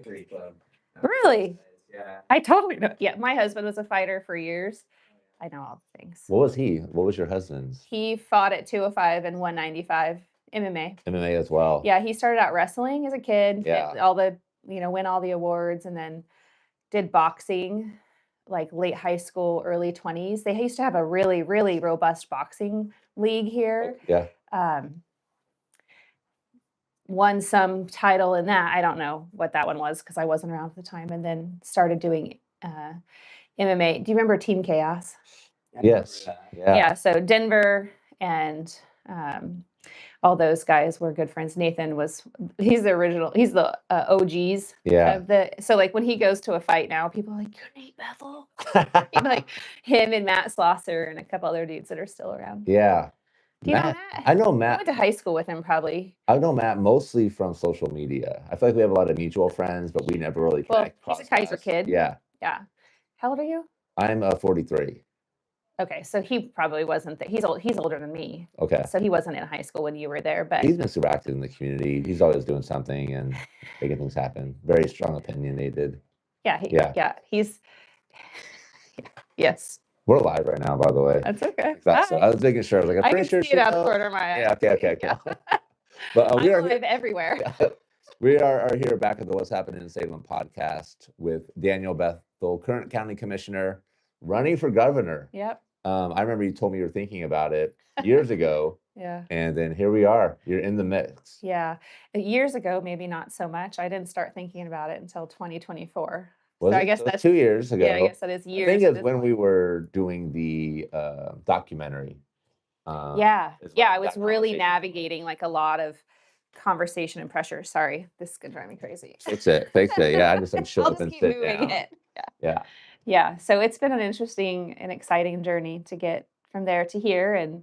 Victory Club. Really? Yeah. I totally know. Yeah, my husband was a fighter for years. I know all the things. What was he? What was your husband's? He fought at 205 and 195 MMA. MMA as well. Yeah, he started out wrestling as a kid. Yeah. All the, win all the awards, and then did boxing like late high school, early 20s. They used to have a really, really robust boxing league here. Yeah. Won some title in that. I don't know what that one was because I wasn't around at the time. And then started doing MMA. Do you remember Team Chaos? Yes. Yeah. Yeah. So Denver and all those guys were good friends. Nathan he's the original, he's the OGs. Yeah. So like when he goes to a fight now, people are like, you're Nate Bethel. Like him and Matt Slosser and a couple other dudes that are still around. Yeah. Do you know Matt? I know Matt. I went to high school with him probably. I know Matt mostly from social media. I feel like we have a lot of mutual friends, but we never really connect. Well, he's a Kaiser kid. Yeah. Yeah. How old are you? I'm 43. Okay, so he probably wasn't. He's older than me. Okay. So he wasn't in high school when you were there, but he's been super active in the community. He's always doing something and making things happen. Very strong opinionated. Yeah. He's yes. We're live right now, by the way. That's okay. So I was making sure. I was like, I'm pretty sure. I can see it out the corner of my eye. Yeah. Okay. Cool. But we are live everywhere. We are here back at the What's Happening in Salem podcast with Danielle Bethell, current county commissioner, running for governor. Yep. I remember you told me you were thinking about it years ago. Yeah. And then here we are. You're in the mix. Yeah. Years ago, maybe not so much. I didn't start thinking about it until 2024. I guess that's 2 years ago. Yeah, I guess that is years. I think it's when we were doing the documentary. I was really navigating like a lot of conversation and pressure. Sorry, this is gonna drive me crazy. Fix it. Yeah, I'm sure. I'll just keep moving it. Yeah. So it's been an interesting and exciting journey to get from there to here, and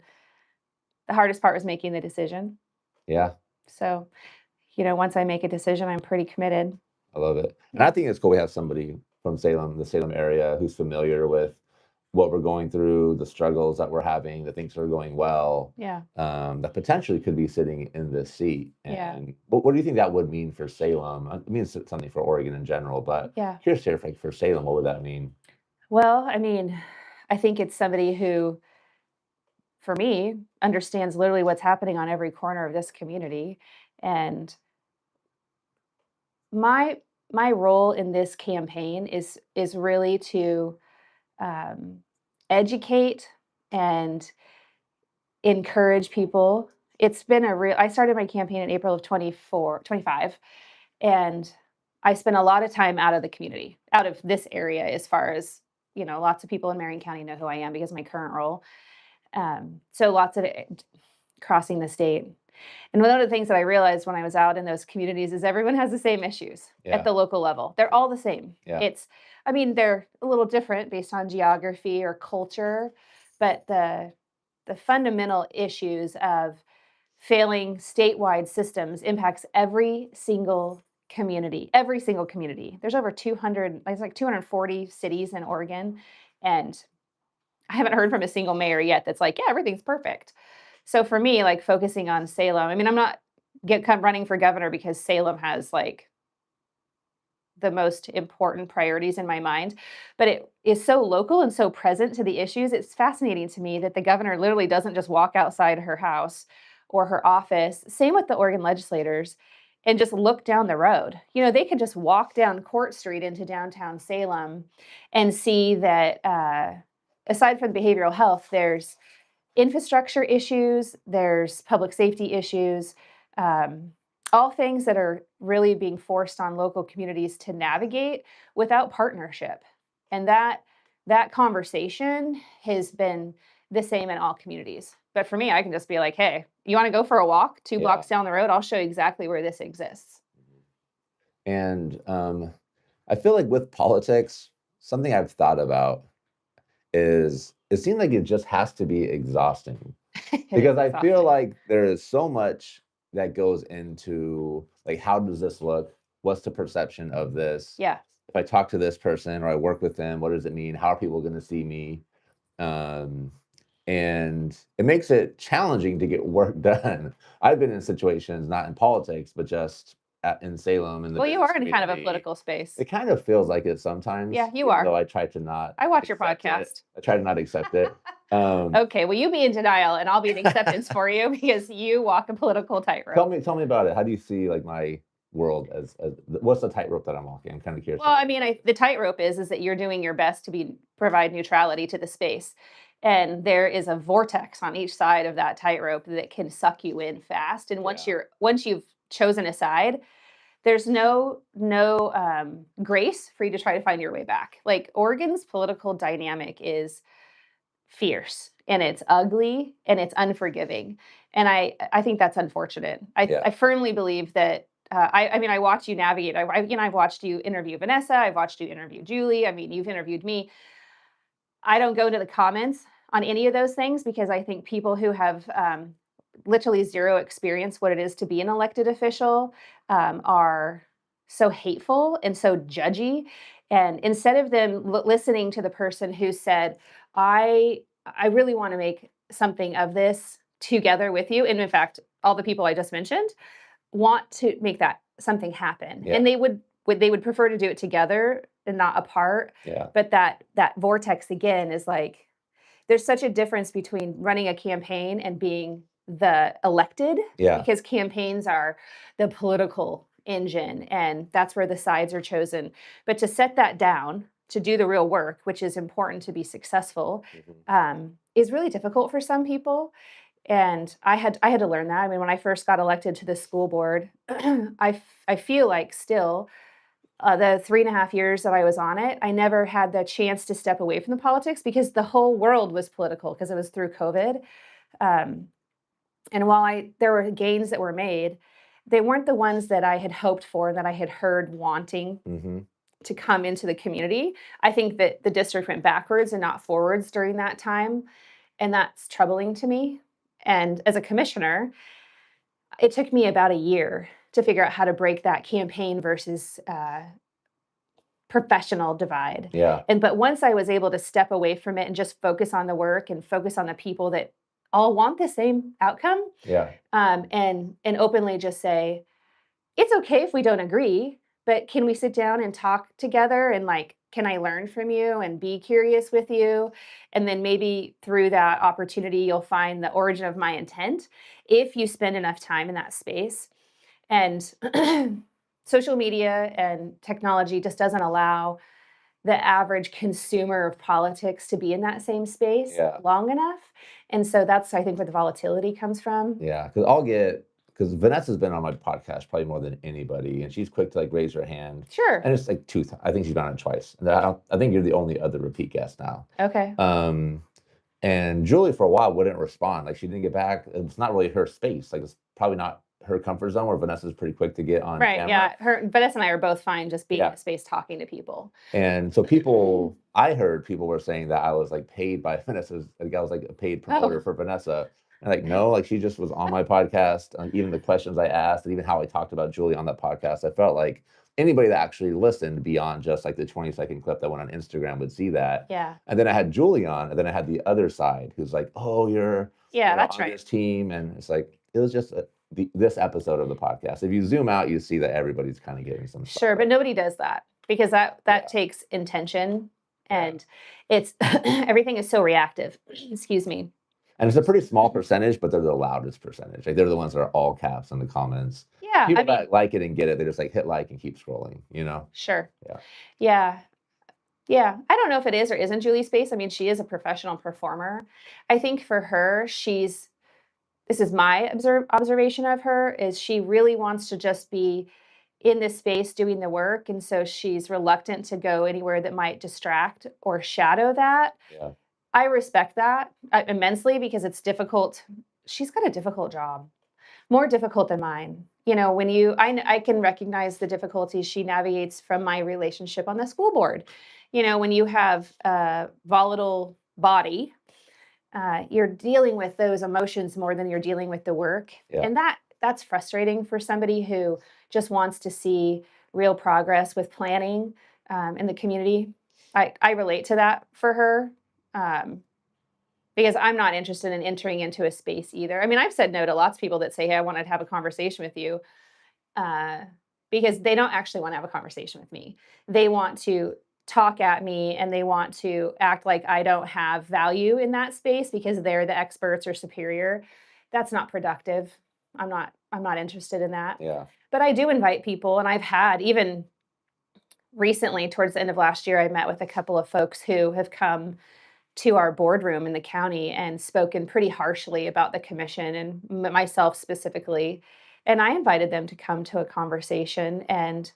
the hardest part was making the decision. Yeah. So, once I make a decision, I'm pretty committed. I love it. And I think it's cool we have somebody from Salem, the Salem area, who's familiar with what we're going through, the struggles that we're having, the things that are going well. Yeah. That potentially could be sitting in this seat. And what do you think that would mean for Salem? I mean, it's something for Oregon in general, but curious here for Salem, what would that mean? Well, I mean, I think it's somebody who, for me, understands literally what's happening on every corner of this community. And my role in this campaign is really to educate and encourage people. It's been I started my campaign in April of 25, and I spent a lot of time out of the community, out of this area, as far as, lots of people in Marion County know who I am because of my current role. So lots of crossing the state. And one of the things that I realized when I was out in those communities is everyone has the same issues at the local level. They're all the same. Yeah. They're a little different based on geography or culture, but the fundamental issues of failing statewide systems impacts every single community. There's over 240 cities in Oregon, and I haven't heard from a single mayor yet that's like, yeah, everything's perfect. So for me, like focusing on Salem, I mean, I'm not running for governor because Salem has like the most important priorities in my mind, but it is so local and so present to the issues. It's fascinating to me that the governor literally doesn't just walk outside her house or her office. Same with the Oregon legislators, and just look down the road. They could just walk down Court Street into downtown Salem and see that aside from behavioral health, there's infrastructure issues, there's public safety issues, all things that are really being forced on local communities to navigate without partnership. And that conversation has been the same in all communities. But for me, I can just be like, hey, you want to go for a walk 2 blocks down the road? I'll show you exactly where this exists. And I feel like with politics, something I've thought about is it seems like it just has to be exhausting because I feel like there is so much that goes into like, how does this look? What's the perception of this? Yeah. If I talk to this person or I work with them, what does it mean? How are people going to see me? And it makes it challenging to get work done. I've been in situations, not in politics, but just in Salem in the Well, you business are in kind of a community. political space. It kind of feels like it sometimes, Yeah, you even though are. I try to not I watch your accept it. podcast. I try to not accept it. Okay, well, you be in denial and I'll be in acceptance for you because you walk a political tightrope. Tell me about it. How do you see like my world as what's the tightrope that I'm walking? I'm kind of curious Well, I about mean, the tightrope is that you're doing your best to provide neutrality to the space, and there is a vortex on each side of that tightrope that can suck you in fast. And it. Yeah. once you've chosen a side, there's no grace for you to try to find your way back. Like Oregon's political dynamic is fierce and it's ugly and it's unforgiving, and I think that's unfortunate. Yeah. I firmly believe that. I mean, I watch you navigate. I've watched you interview Vanessa. I've watched you interview Julie. I mean, you've interviewed me. I don't go to the comments on any of those things because I think people who have literally zero experience what it is to be an elected official are so hateful and so judgy. And instead of them listening to the person who said, I really want to make something of this together with you. And in fact, all the people I just mentioned want to make that something happen. Yeah. And they would prefer to do it together and not apart. Yeah. But that vortex again is like there's such a difference between running a campaign and being the elected, Yeah. because campaigns are the political engine and that's where the sides are chosen. But to set that down, to do the real work, which is important to be successful, is really difficult for some people. And I had to learn that. I mean, when I first got elected to the school board, I feel like still the 3.5 years that I was on it, I never had the chance to step away from the politics because the whole world was political because it was through COVID. Um, and while there were gains that were made, they weren't the ones that I had hoped for, that I had heard wanting to come into the community. I think that the district went backwards and not forwards during that time. And that's troubling to me. And as a commissioner, it took me about a year to figure out how to break that campaign versus professional divide. Yeah. But once I was able to step away from it and just focus on the work and focus on the people that all want the same outcome, Yeah. and openly just say, it's okay if we don't agree, but can we sit down and talk together and like, can I learn from you and be curious with you? And then maybe through that opportunity, you'll find the origin of my intent if you spend enough time in that space. And social media and technology just doesn't allow the average consumer of politics to be in that same space long enough. And so that's, I think, where the volatility comes from. Yeah, because Vanessa's been on my podcast probably more than anybody, and she's quick to like raise her hand. Sure. And it's like I think she's been on it twice. And I think you're the only other repeat guest now. Okay. And Julie for a while wouldn't respond. Like she didn't get back. It's not really her space. Like it's probably not her comfort zone where Vanessa's pretty quick to get on camera. Yeah. Vanessa and I are both fine just being in a space talking to people. And so I heard people were saying that I was like paid by Vanessa's, like I was like a paid promoter for Vanessa. And like, no, like she just was on my podcast. And even the questions I asked and even how I talked about Julie on that podcast, I felt like anybody that actually listened beyond just like the 20-second clip that went on Instagram would see that. Yeah. And then I had Julie on, and then I had the other side who's like, oh, you're that's on this team. And it's like, it was just this episode of the podcast. If you zoom out, you see that everybody's kind of getting some stuff. Sure, but nobody does that because that takes intention, and it's everything is so reactive. Excuse me. And it's a pretty small percentage, but they're the loudest percentage. Like they're the ones that are all caps in the comments. Yeah, people that like it and get it, they just like hit like and keep scrolling. You know. Sure. Yeah. Yeah. I don't know if it is or isn't Julie's space. I mean, she is a professional performer. I think for her, this is my observation of her, is she really wants to just be in this space doing the work. And so she's reluctant to go anywhere that might distract or shadow that. Yeah. I respect that immensely because it's difficult. She's got a difficult job, more difficult than mine. You know, when I can recognize the difficulties she navigates from my relationship on the school board. You know, when you have a volatile body, you're dealing with those emotions more than you're dealing with the work. Yeah. And that's frustrating for somebody who just wants to see real progress with planning in the community. I relate to that for her. Because I'm not interested in entering into a space either. I mean, I've said no to lots of people that say, hey, I wanted to have a conversation with you. because they don't actually want to have a conversation with me. They want to talk at me and they want to act like I don't have value in that space because they're the experts or superior. That's not productive. I'm not interested in that. Yeah. But I do invite people, and I've had even recently towards the end of last year I met with a couple of folks who have come to our boardroom in the county and spoken pretty harshly about the commission and myself specifically. And I invited them to come to a conversation, and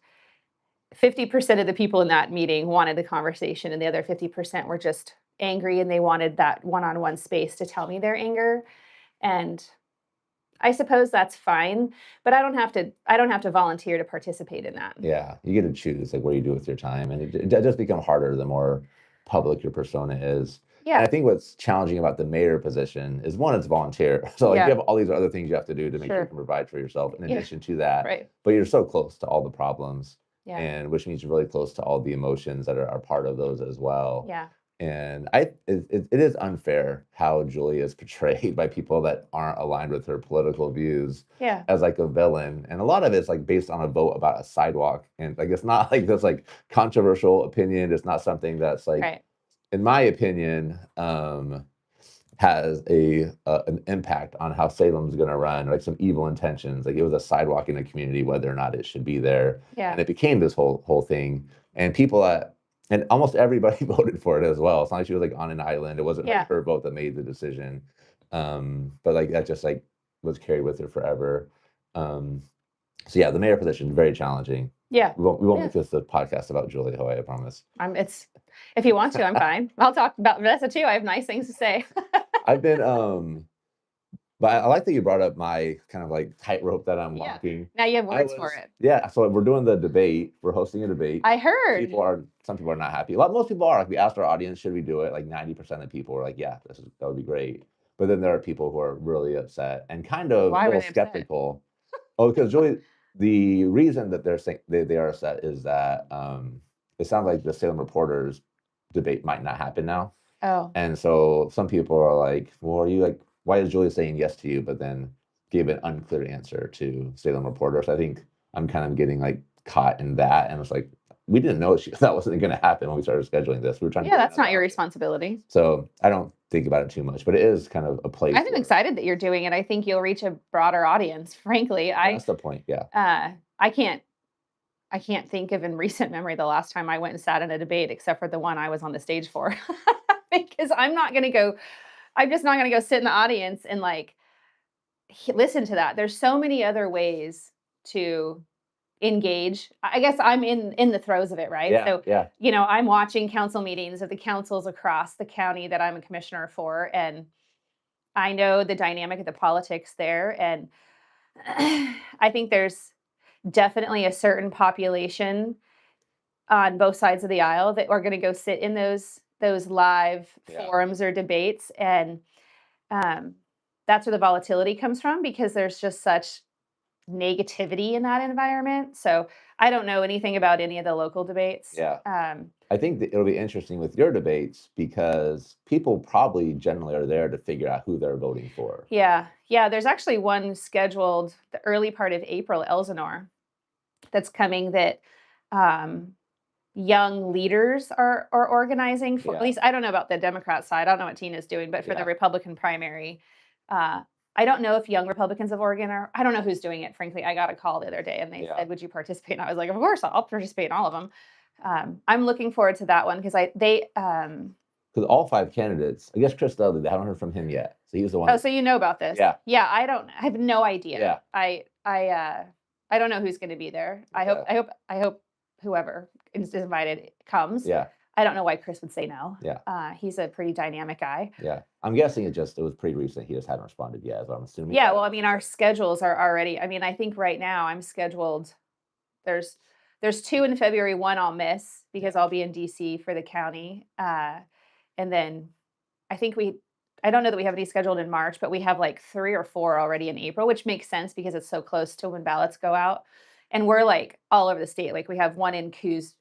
50% of the people in that meeting wanted the conversation, and the other 50% were just angry and they wanted that one on one space to tell me their anger. And I suppose that's fine, but I don't have to volunteer to participate in that. Yeah, you get to choose like what you do with your time, and it does become harder the more public your persona is. And I Yeah. think what's challenging about the mayor position is one, it's volunteer. So like you Yeah. have all these other things you have to do to make sure you Sure. can provide for yourself in Yeah. addition to that. Right. But you're so close to all the problems, Yeah. and which means you're really close to all the emotions that are part of those as well. Yeah. And it is unfair how Julie is portrayed by people that aren't aligned with her political views Yeah. as like a villain. And a lot of it's like based on a vote about a sidewalk. And like it's not like this like controversial opinion. It's not something that's like, Right. in my opinion, has an impact on how Salem's going to run, like some evil intentions. Like it was a sidewalk in the community, whether or not it should be there, Yeah. and it became this whole thing. And people that and almost everybody voted for it as well. It's not like she was like on an island. It wasn't like Yeah. her vote that made the decision. But like that just like was carried with her forever. Um, so yeah, the mayor position very challenging. Yeah. We won't Yeah. make this a podcast about Julie Hoy, I promise. It's if you want to, I'm fine. I'll talk about Vanessa too. I have nice things to say. I've been but I like that you brought up my kind of like tightrope that I'm Yeah. walking. Now you have I words for was it. Yeah, so we're doing the debate. We're hosting a debate. I heard. Some people are not happy. Most people are. Like we asked our audience, should we do it? Like 90% of people were like, yeah, that would be great. But then there are people who are really upset and kind of a Why were little they upset? skeptical. Oh, because Julie, the reason that they're saying they are upset is that it sounds like the Salem reporters debate might not happen now. Oh. And so some people are like, well, are you like, why is Julie saying yes to you, but then gave an unclear answer to Salem reporters? I think I'm kind of getting like caught in that. And it's like, we didn't know that wasn't going to happen when we started scheduling this. We were trying to Yeah, figure that's that not your out. responsibility. So I don't think about it too much, but it is kind of a place I'm excited that you're doing it. I think you'll reach a broader audience. Frankly, that's the point. Yeah. I can't think of in recent memory the last time I went and sat in a debate except for the one I was on the stage for. Because I'm just not going to go sit in the audience and like listen to that. There's so many other ways to engage. I guess I'm in the throes of it, right? Yeah. So, Yeah. I'm watching council meetings of the councils across the county that I'm a commissioner for, and I know the dynamic of the politics there. And I think there's definitely a certain population on both sides of the aisle that are going to go sit in those live Yeah. forums or debates, and um, that's where the volatility comes from because there's just such negativity in that environment. So I don't know anything about any of the local debates. Yeah. I think that it'll be interesting with your debates because people probably generally are there to figure out who they're voting for. Yeah, yeah. There's actually one scheduled the early part of April, Elsinore, that's coming that um, young leaders are organizing for. At Yeah. least I don't know about the Democrat side. I don't know what Tina's doing, but for the Yeah. Republican primary, uh, I don't know if Young Republicans of Oregon are. I don't know who's doing it. Frankly, I got a call the other day and they Yeah. said, "Would you participate?" And I was like, "Of course, I'll participate in all of them." I'm looking forward to that one because Because all five candidates, I guess Chris Dudley, they haven't heard from him yet. So he's the one. Oh, so you know about this? Yeah. Yeah, I have no idea. Yeah. I don't know who's going to be there. I hope whoever is invited comes. Yeah. I don't know why Chris would say no. Yeah. He's a pretty dynamic guy. Yeah. I'm guessing it was pretty recent. He just hadn't responded yet, is what I'm assuming. Yeah, well, I mean, our schedules are already. I mean, I think right now I'm scheduled. There's two in February. One I'll miss because I'll be in DC for the county, and then I think I don't know that we have any scheduled in March, but we have like 3 or 4 already in April, which makes sense because it's so close to when ballots go out. And we're like all over the state. Like we have one in Coos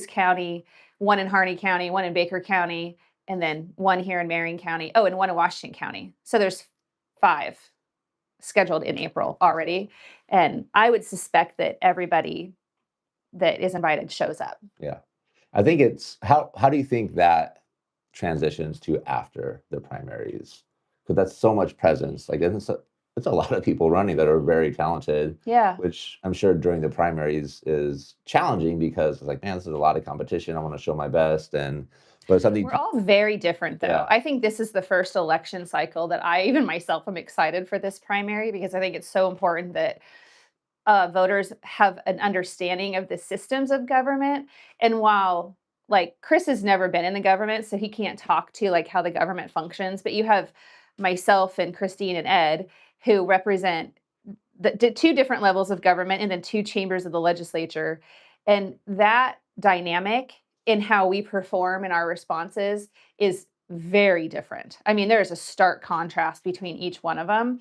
County, one in Harney County, one in Baker County, and then one here in Marion County. Oh, and one in Washington County. So there's 5 scheduled in April already. And I would suspect that everybody that is invited shows up. Yeah. I think it's how do you think that transitions to after the primaries? Because that's so much presence. Like it's a lot of people running that are very talented, Yeah. which I'm sure during the primaries is challenging because it's like, man, this is a lot of competition. I want to show my best. And but something We're all very different, though. yeah. I think this is the first election cycle that I, even myself, am excited for this primary because I think it's so important that voters have an understanding of the systems of government. And while like Chris has never been in the government, so he can't talk to like how the government functions, but you have myself and Christine and Ed who represent the two different levels of government and then two chambers of the legislature. And that dynamic in how we perform in our responses is very different. I mean, there is a stark contrast between each one of them.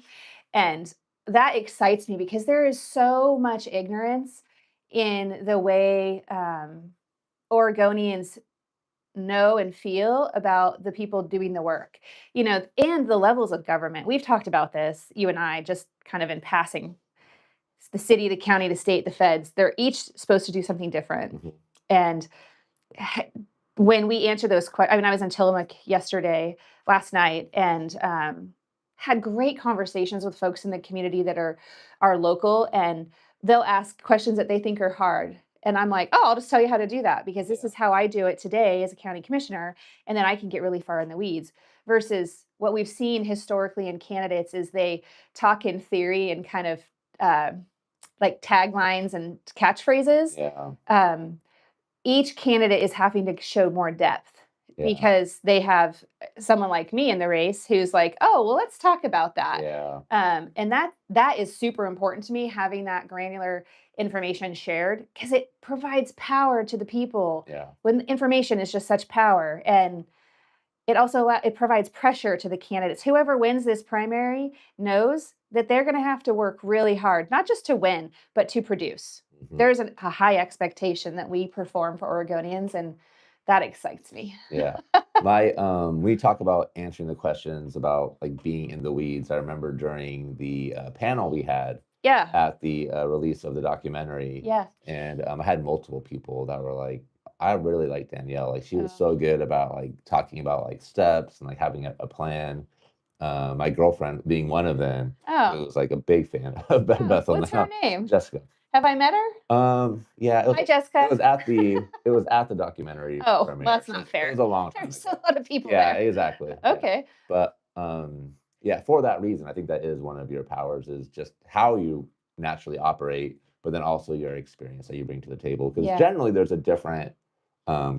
And that excites me because there is so much ignorance in the way Oregonians know and feel about the people doing the work, and the levels of government. We've talked about this, you and I, just kind of in passing. The city, the county, the state, the feds, they're each supposed to do something different. Mhm. And when we answer those questions, I mean, I was in Tillamook last night, and had great conversations with folks in the community that are local, and they'll ask questions that they think are hard. And I'm like, oh, I'll just tell you how to do that because this Yeah. is how I do it today as a county commissioner. And then I can get really far in the weeds versus what we've seen historically in candidates is they talk in theory and kind of uh, like taglines and catchphrases. Yeah. Each candidate is having to show more depth Yeah. because they have someone like me in the race who's like, oh, well, let's talk about that. Yeah. And that is super important to me, having that granular information shared because it provides power to the people. Yeah. When information is just such power, and it provides pressure to the candidates. Whoever wins this primary knows that they're going to have to work really hard, not just to win, but to produce. Mhm. There's a high expectation that we perform for Oregonians, and that excites me. Yeah. We talk about answering the questions about like being in the weeds. I remember during the panel we had Yeah. at the release of the documentary, Yeah. and I had multiple people that were like, I really like Danielle. Like she was Oh. so good about like talking about like steps and like having a plan. My girlfriend being one of them, who Oh. was like a big fan of Bethel What's her now, name? Jessica. Have I met her? Yeah, Hi, Jessica. it was at the documentary Oh, well, premiere, that's so not it fair. was a long time There's ago. a lot of people Yeah, there. exactly. Yeah. Okay. But yeah, for that reason, I think that is one of your powers is just how you naturally operate, but then also your experience that you bring to the table. Because Yeah. generally there's a different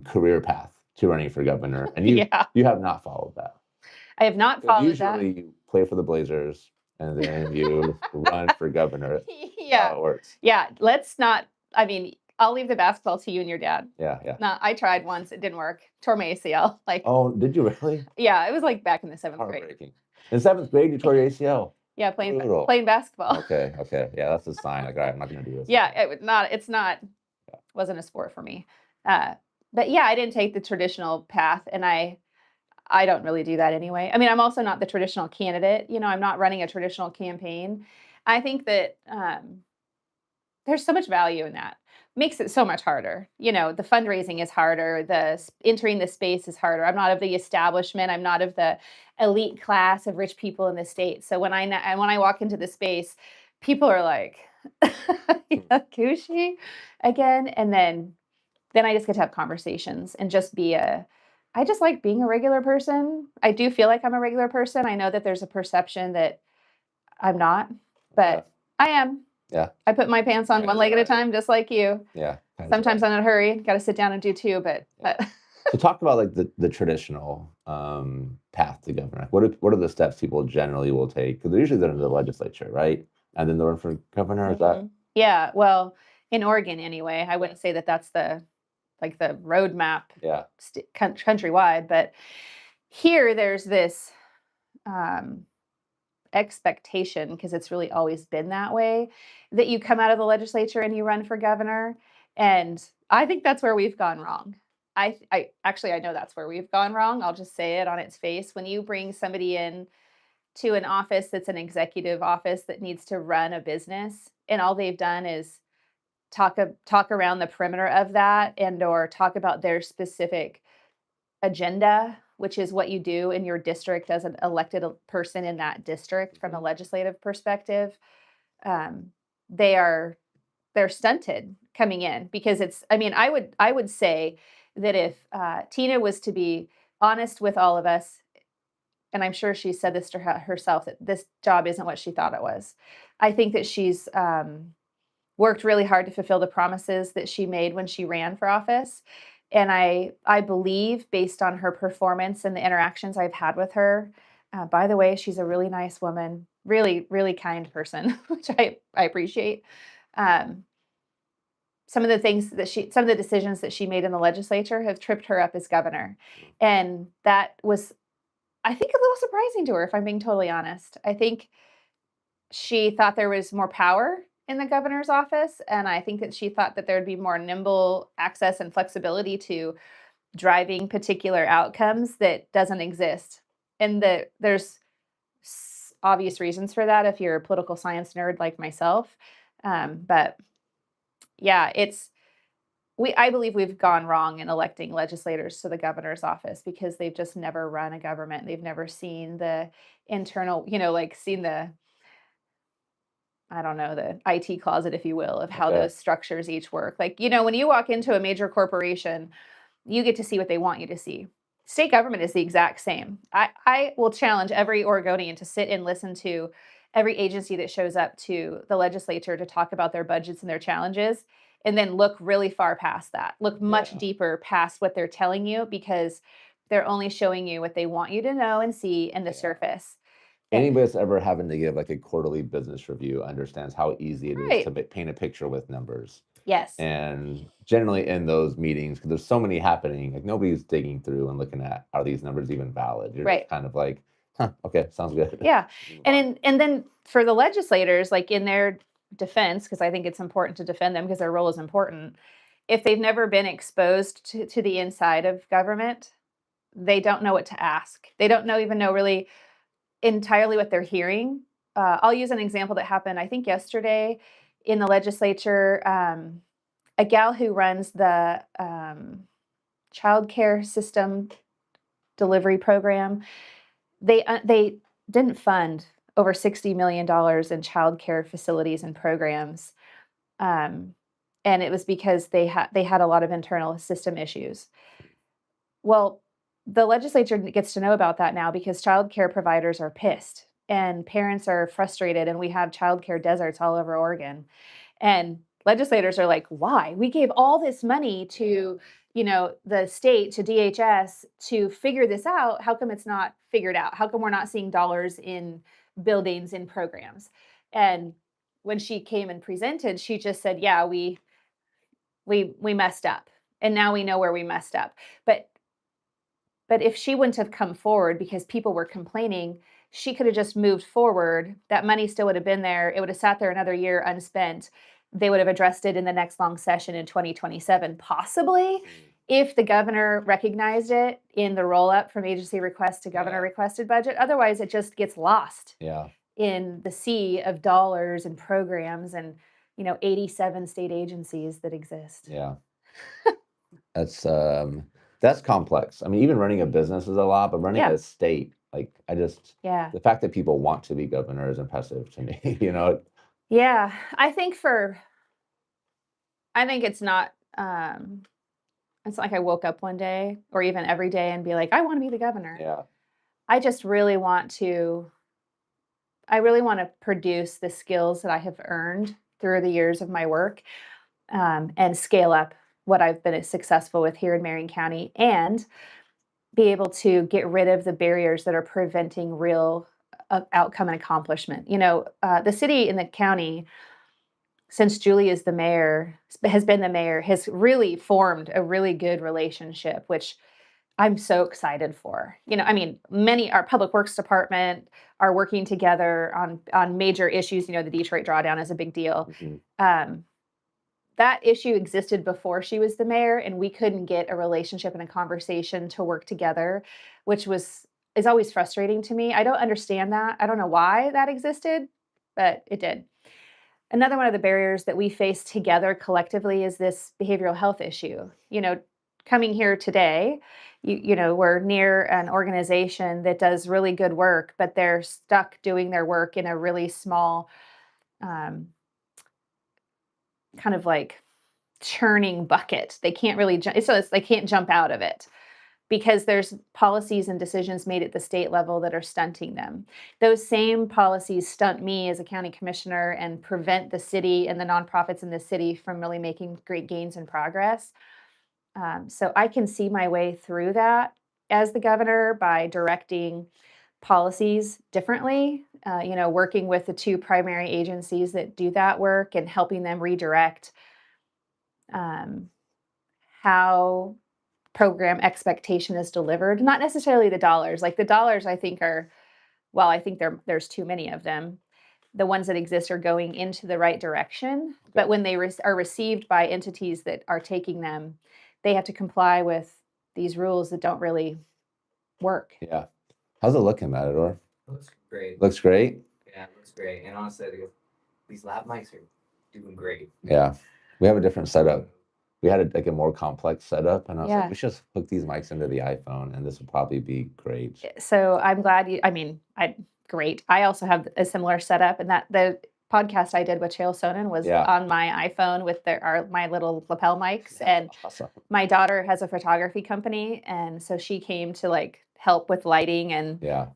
career path to running for governor, and Yeah. you have not followed that. I have not 'Cause followed that. usually you play for the Blazers and then you run for governor. That's how Yeah. it works. Yeah. Let's not, I mean, I'll leave the basketball to you and your dad. Yeah, yeah. No, I tried once. It didn't work. Tore my ACL. Like, Oh, did you really? yeah, it was like back in the seventh grade. Heartbreaking. In 7th grade, you tore your ACL. Yeah, Brutal. playing basketball. Okay, okay. Yeah, that's a sign. Like, all right, I'm not gonna do this Yeah, again. it's not, wasn't a sport for me. Uh, but yeah, I didn't take the traditional path, and I don't really do that anyway. I mean, I'm also not the traditional candidate. I'm not running a traditional campaign. I think that there's so much value in that. Makes it so much harder. The fundraising is harder. Entering the space is harder. I'm not of the establishment. I'm not of the elite class of rich people in the state. So when I walk into the space, people are like, "Kushi again," and then I just get to have conversations and just be a. I just like being a regular person. I do feel like I'm a regular person. I know that there's a perception that I'm not, Yeah. but I am. Yeah. I put my pants on Right, one leg at a right. time, just like you. Yeah. Sometimes I'm in a hurry, got to sit down and do two, but So talk about like the traditional path to governor. What are the steps people generally will take? Because usually they're in the legislature, right? And then they run for governor. Is that? Yeah, well, in Oregon anyway, I wouldn't say that that's the roadmap Yeah. countrywide, but here there's this um, expectation, because it's really always been that way, that you come out of the legislature and you run for governor. And I think that's where we've gone wrong. I actually, I know that's where we've gone wrong. I'll just say it on its face. When you bring somebody in to an office that's an executive office that needs to run a business, and all they've done is talk around the perimeter of that and or talk about their specific agenda, which is what you do in your district as an elected person in that district from a legislative perspective. Um, they are they're stunted coming in because it's I mean, I would say that if Tina was to be honest with all of us, and I'm sure she said this to herself, that this job isn't what she thought it was. I think that she's worked really hard to fulfill the promises that she made when she ran for office. And I believe, based on her performance and the interactions I've had with her, by the way, she's a really nice woman, really, really kind person, which I appreciate. Um, some of the decisions that she made in the legislature have tripped her up as governor. And that was, I think, a little surprising to her, if I'm being totally honest. I think she thought there was more power in the governor's office, and I think that she thought that there'd be more nimble access and flexibility to driving particular outcomes that doesn't exist. And there's obvious reasons for that if you're a political science nerd like myself. But yeah, I believe we've gone wrong in electing legislators to the governor's office because they've just never run a government. They've never seen the internal, like seen the, I don't know, the IT closet, if you will, of how Okay. those structures each work. Like, when you walk into a major corporation, you get to see what they want you to see. State government is the exact same. I will challenge every Oregonian to sit and listen to every agency that shows up to the legislature to talk about their budgets and their challenges, and then look really far past that. Look much Yeah. deeper past what they're telling you because they're only showing you what they want you to know and see in the Yeah. surface. And Anybody that's ever having to give like a quarterly business review understands how easy it is to right. paint a picture with numbers. Yes. And generally in those meetings, because there's so many happening, like nobody's digging through and looking at are these numbers even valid? You're just Right. kind of like, huh, okay, sounds good. Yeah. Move on. And then for the legislators, like in their defense, because I think it's important to defend them because their role is important. If they've never been exposed to the inside of government, they don't know what to ask. They don't even know really entirely what they're hearing. I'll use an example that happened, I think, yesterday in the legislature. A gal who runs the child care system delivery program, they didn't fund over $60 million in child care facilities and programs, um, and it was because they had a lot of internal system issues. Well, the legislature gets to know about that now because child care providers are pissed and parents are frustrated, and we have child care deserts all over Oregon. And legislators are like, why? We gave all this money to, the state, to DHS to figure this out. How come it's not figured out? How come we're not seeing dollars in buildings, in programs? And when she came and presented, she just said, yeah, we messed up. And now we know where we messed up. But if she wouldn't have come forward because people were complaining, she could have just moved forward. That money still would have been there. It would have sat there another year unspent. They would have addressed it in the next long session in 2027, possibly, if the governor recognized it in the roll up from agency request to governor requested budget. Otherwise, it just gets lost Yeah. in the sea of dollars and programs and 87 state agencies that exist. Yeah. That's complex. I mean, even running a business is a lot, but running Yeah. a state, like Yeah. the fact that people want to be governor is impressive to me, Yeah. I think it's not like I woke up one day or even every day and be like, I want to be the governor. Yeah. I just really want to produce the skills that I have earned through the years of my work, and scale up what I've been successful with here in Marion County and be able to get rid of the barriers that are preventing real outcome and accomplishment. The city and the county, since Julie is the mayor, has been the mayor, has really formed a really good relationship, which I'm so excited for. I mean, our public works department are working together on major issues. The Detroit drawdown is a big deal. Mhm. That issue existed before she was the mayor, and we couldn't get a relationship and a conversation to work together, which is always frustrating to me. I don't understand that. I don't know why that existed, but it did. Another one of the barriers that we face together collectively is this behavioral health issue. Coming here today, we're near an organization that does really good work, but they're stuck doing their work in a really small, um, kind of like churning bucket. They can't really jump, so they can't jump out of it because there's policies and decisions made at the state level that are stunting them. Those same policies stunt me as a county commissioner and prevent the city and the nonprofits in the city from really making great gains and progress. So I can see my way through that as the governor by directing policies differently, working with the two primary agencies that do that work and helping them redirect um, how program expectation is delivered, not necessarily the dollars. Like the dollars, I think are well, I think there's too many of them. The ones that exist are going into the right direction, but when they are received by entities that are taking them, they have to comply with these rules that don't really work. Yeah. How's it looking, Matador? Looks great. Looks great? Yeah, it looks great. And honestly, these lab mics are doing great. Yeah. We have a different setup. We had like a more complex setup, and I was Yeah. like, we should just hook these mics into the iPhone, and this would probably be great. So I'm glad great. I also have a similar setup, and that the podcast I did with Chael Sonnen was Yeah. on my iPhone with my little lapel mics. That's And awesome. my daughter has a photography company, and so she came to like help with lighting and Yeah.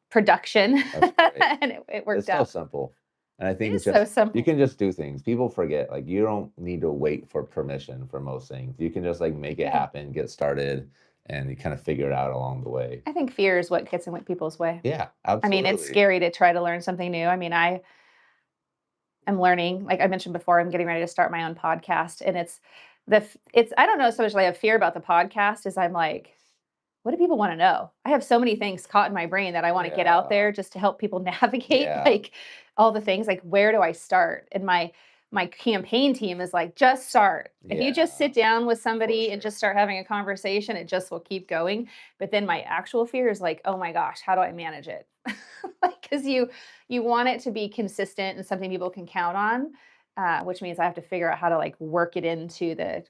Production, That's great. and it worked It's so out. simple. And I think It it's is just so simple. you can just do things. People forget, like you don't need to wait for permission for most things. You can just like make it Yeah. happen, get started, and you kind of figure it out along the way. I think fear is what gets in people's way. Yeah, I absolutely. mean, it's scary to try to learn something new. I mean, I am learning, like I mentioned before, I'm getting ready to start my own podcast, and it's I don't know so much like I have fear about the podcast as I'm like, what do people want to know? I have so many things caught in my brain that I want to get out there just to help people navigate Yeah. like all the things. Like, where do I start? And my campaign team is like, just start. If you just Yeah, sit down with somebody and sure. just start having a conversation, it just will keep going. But then my actual fear is like, oh my gosh, how do I manage it? Like, because you want it to be consistent and something people can count on, which means I have to figure out how to like work it into the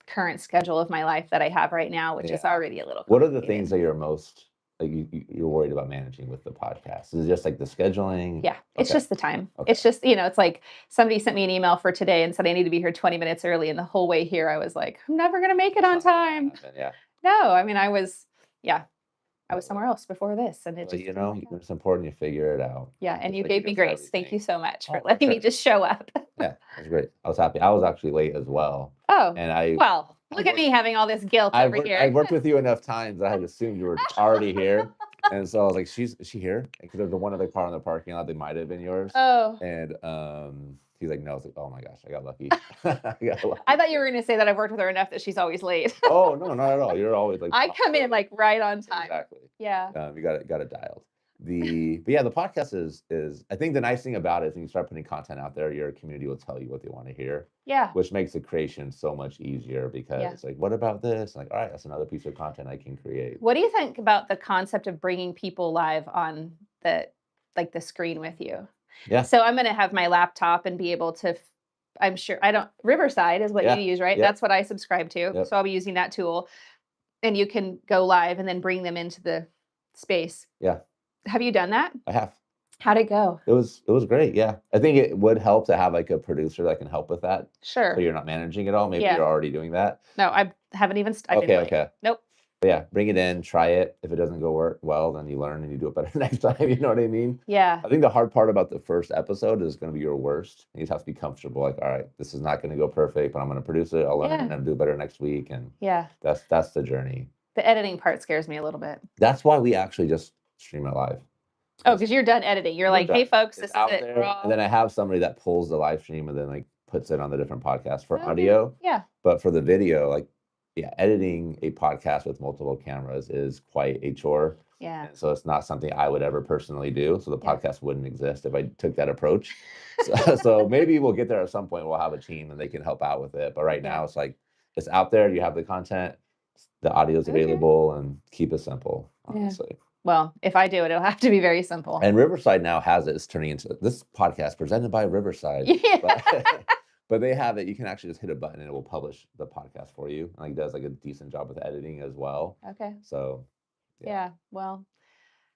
current schedule of my life that I have right now, which is Yeah. already a little What are the complicated. things that you're most like you're worried about managing with the podcast? Is it just like the scheduling? Yeah, it's Okay. just the time. Okay. It's just, it's like somebody sent me an email for today and said I need to be here 20 minutes early. And the whole way here, I was like, I'm never going to make it on It's not gonna time. happen, yeah. No, I mean, I was somewhere else before this. And it Well, just, didn't work out. it's important you figure it out. Yeah. And Just you like gave me does grace. Thank everything. you so much for Oh, for letting me sure. just show up. Yeah, that's great. I was happy. I was actually late as well. Oh, And well, look at me having all this guilt over I here. worked with you enough times that I had assumed you were already here. And so I was like, is she here? Because there's the one other car in the parking lot that might have been yours. Oh, And he's like, no. I was like, oh my gosh, I got lucky. I got lucky. I thought you were going to say that I've worked with her enough that she's always late. Oh no, not at all. You're always like I come in like right on time. exactly. Yeah. You got it dialed. But yeah, the podcast is I think the nice thing about it is when you start putting content out there, your community will tell you what they want to hear, Yeah. which makes the creation so much easier because it's like, what about this? Like, all right, that's another piece of content I can create. What do you think about the concept of bringing people live on the screen with you? Yeah. So I'm going to have my laptop and be able to I'm sure Riverside is what Yeah. you use, right? Yep. That's what I subscribe to. Yep. So I'll be using that tool, and you can go live and then bring them into the space. Yeah. Have you done that? I have. How'd it go? It was great. Yeah. I think it would help to have like a producer that can help with that. Sure. So you're not managing it all. Maybe Yeah. you're already doing that. No, I haven't even Okay. Nope. But yeah, bring it in, try it. If it doesn't go work well, then you learn and you do it better next time. You know what I mean? Yeah. I think the hard part about the first episode is going to be your worst. You just have to be comfortable. Like, all right, this is not going to go perfect, but I'm going to produce it. I'll learn and I'll do better next week. And Yeah. that's the journey. The editing part scares me a little bit. That's why we actually just stream it live. Oh, because you're done editing. You're like, hey, folks, this is out it. there. And then I have somebody that pulls the live stream and then like puts it on the different podcasts for Okay. audio. Yeah. But for the video, like, yeah, editing a podcast with multiple cameras is quite a chore. Yeah. And so it's not something I would ever personally do. So the Yeah. podcast wouldn't exist if I took that approach. So maybe we'll get there at some point. We'll have a team and they can help out with it. But right now it's like, it's out there. You have the content, the audio is Okay. available, and keep it simple, Yeah. honestly. Well, if I do it, it'll have to be very simple. And Riverside now has it. It's turning into this podcast presented by Riverside. Yeah. But they have it. You can actually just hit a button and it will publish the podcast for you. And it does like a decent job with editing as well. Okay. So Yeah. Well,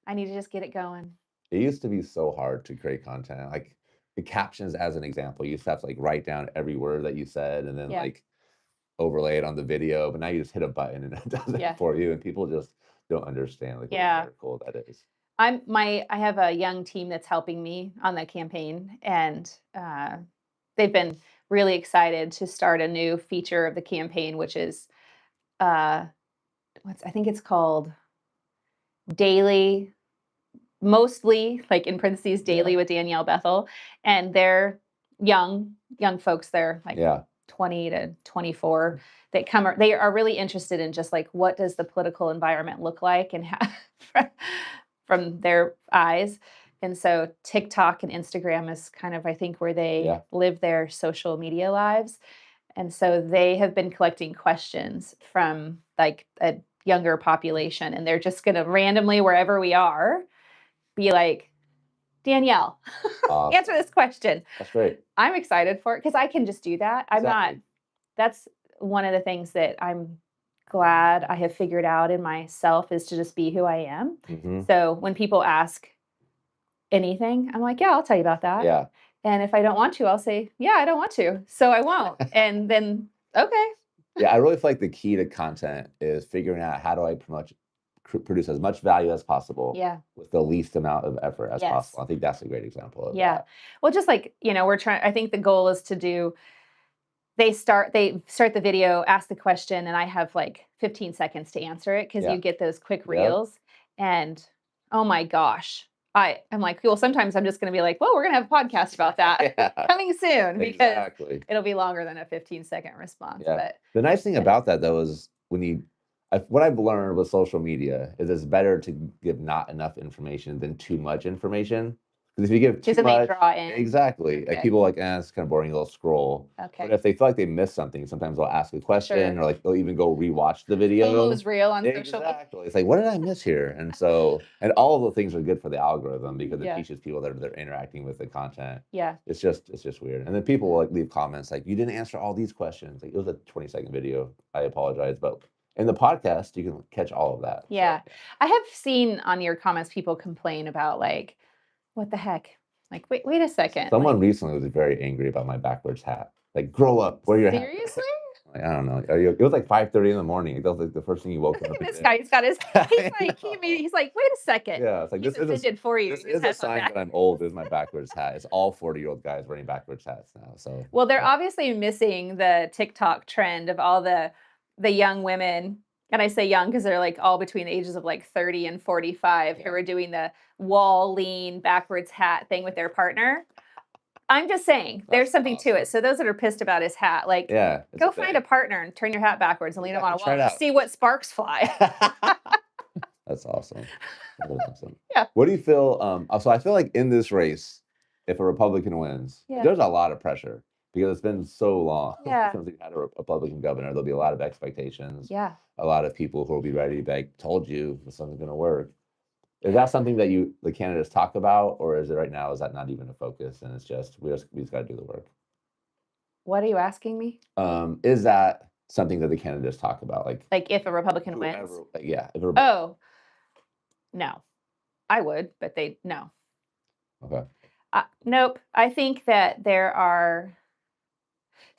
I need to just get it going. it used to be so hard to create content. Like the captions, as an example, you used to have to like write down every word that you said and then like overlay it on the video. But now you just hit a button and it does it for you. And people just don't understand like how cool that is. I have a young team that's helping me on the campaign, and they've been really excited to start a new feature of the campaign, which is I think it's called Daily, mostly like in parentheses Daily with Danielle Bethell, and they're young folks. They're like 20 to 24. They are really interested in just like, what does the political environment look like and how, from their eyes. And so TikTok and Instagram is kind of, I think, where they live their social media lives. And so they have been collecting questions from like a younger population, and they're just going to randomly, wherever we are, be like, Danielle, answer this question. That's great. I'm excited for it because I can just do that. That's one of the things that I'm glad I have figured out in myself, is to just be who I am. Mm-hmm. So when people ask anything, I'm like, yeah, I'll tell you about that. Yeah. And if I don't want to, I'll say, yeah, I don't want to. So I won't. And then, okay. Yeah, I really feel like the key to content is figuring out, how do I produce as much value as possible with the least amount of effort as possible. I think that's a great example of that. Well, just like, I think the goal is to do, they start the video, ask the question, and I have like 15 seconds to answer it, because you get those quick reels. And oh my gosh, I'm like, well, sometimes I'm just going to be like, well, we're going to have a podcast about that coming soon, because it'll be longer than a 15-second response. But the nice thing about that, though, is what I've learned with social media is it's better to give not enough information than too much information. Because if you give too much, like people are like, it's kind of boring, they'll scroll. But if they feel like they missed something, sometimes they'll ask a question, or like they'll even go rewatch the video. FOMO is real on social. It's like, what did I miss here? And so, and all of the things are good for the algorithm, because it teaches people that they're interacting with the content. It's just weird. And then people will like leave comments like, you didn't answer all these questions. Like, it was a 20-second video. I apologize, but in the podcast, you can catch all of that. So. I have seen on your comments people complain about like, what the heck? Like, wait a second. Someone recently was very angry about my backwards hat. Like, grow up, wear your hat. Seriously? Like, I don't know. It was like 5:30 in the morning. That was like the first thing you woke up. Look at this guy. He's got his. He's like, wait a second. Yeah, it's like this is for you. This is a sign that I'm old. Is my backwards hat? It's all 40-year-old guys wearing backwards hats now. So. Well, they're obviously missing the TikTok trend of all the young women. And I say young because they're like all between the ages of like 30 and 45 who are doing the wall lean backwards hat thing with their partner. I'm just saying, there's something to it. So those that are pissed about his hat, like, go find a partner and turn your hat backwards and lean them on a wall. See what sparks fly. That's awesome. Yeah. What do you feel? So I feel like in this race, if a Republican wins, there's a lot of pressure. Because it's been so long since we've had a Republican governor. There'll be a lot of expectations. A lot of people who will be ready to be like, told you this wasn't going to work. Is that something that the candidates talk about, or is it right now, is that not even a focus, and it's just we just got to do the work? What are you asking me? Is that something that the candidates talk about, like if a Republican wins? No, I would, but no. Okay. Nope. I think that there are.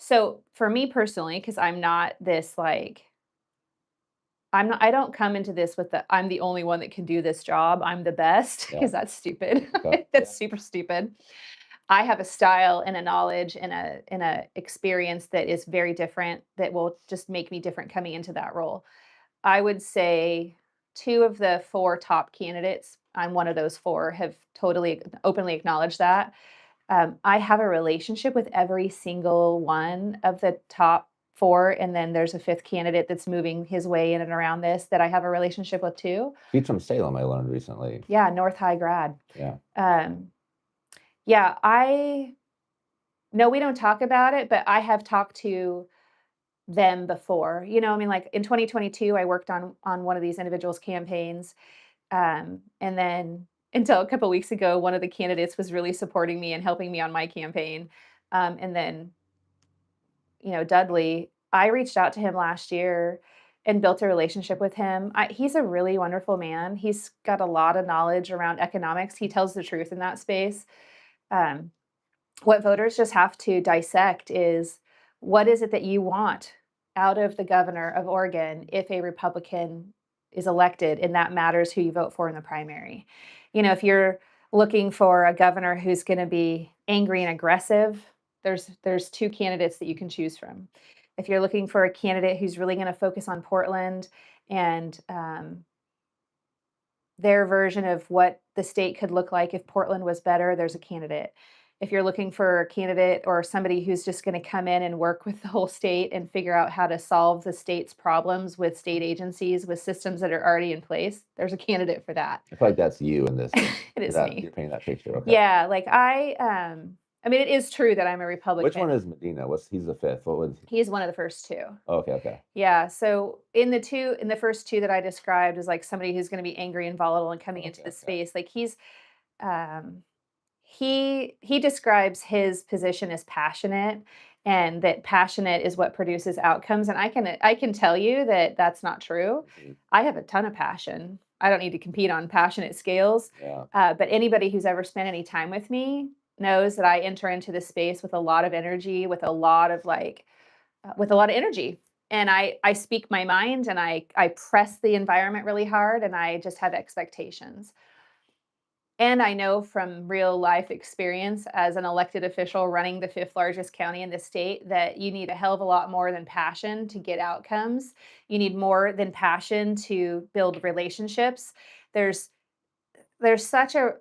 So for me personally, because I'm not this like, I don't come into this with I'm the only one that can do this job. I'm the best, because that's stupid. That's super stupid. I have a style and a knowledge and a experience that is very different, that will just make me different coming into that role. I would say 2 of the 4 top candidates, I'm one of those 4, have totally openly acknowledged that. I have a relationship with every single one of the top 4, and then there's a 5th candidate that's moving his way in and around this that I have a relationship with too. He's from Salem, I learned recently. Yeah, North High grad. No, we don't talk about it, but I have talked to them before. Like in 2022, I worked on one of these individuals' campaigns, And then until a couple weeks ago, one of the candidates was really supporting me and helping me on my campaign. And then, Dudley, I reached out to him last year and built a relationship with him. He's a really wonderful man. He's got a lot of knowledge around economics. He tells the truth in that space. Um, what voters just have to dissect is, what is it that you want out of the governor of Oregon if a Republican is elected, and that matters who you vote for in the primary. If you're looking for a governor who's going to be angry and aggressive, there's two candidates that you can choose from. If you're looking for a candidate who's really going to focus on Portland and their version of what the state could look like if Portland was better, there's a candidate. If you're looking for a candidate or somebody who's just going to come in and work with the whole state and figure out how to solve the state's problems with state agencies, with systems that are already in place, there's a candidate for that. I feel like that's you in this. It is me. You're painting that picture. Okay. Yeah, like I mean, it is true that I'm a Republican. Which one is Medina? He's the fifth? What was he? He's one of the first two. Oh, okay. Yeah. So in the first two that I described, is like somebody who's going to be angry and volatile and coming into the space. Like he describes his position as passionate, and that passionate is what produces outcomes. And I can tell you that that's not true. Mhm. I have a ton of passion. I don't need to compete on passionate scales. Yeah. But anybody who's ever spent any time with me knows that I enter into this space with a lot of energy, with a lot of energy. And I speak my mind, and I press the environment really hard, and I just have expectations. And I know from real life experience as an elected official running the fifth largest county in the state that you need a hell of a lot more than passion to get outcomes. You need more than passion to build relationships. There's such a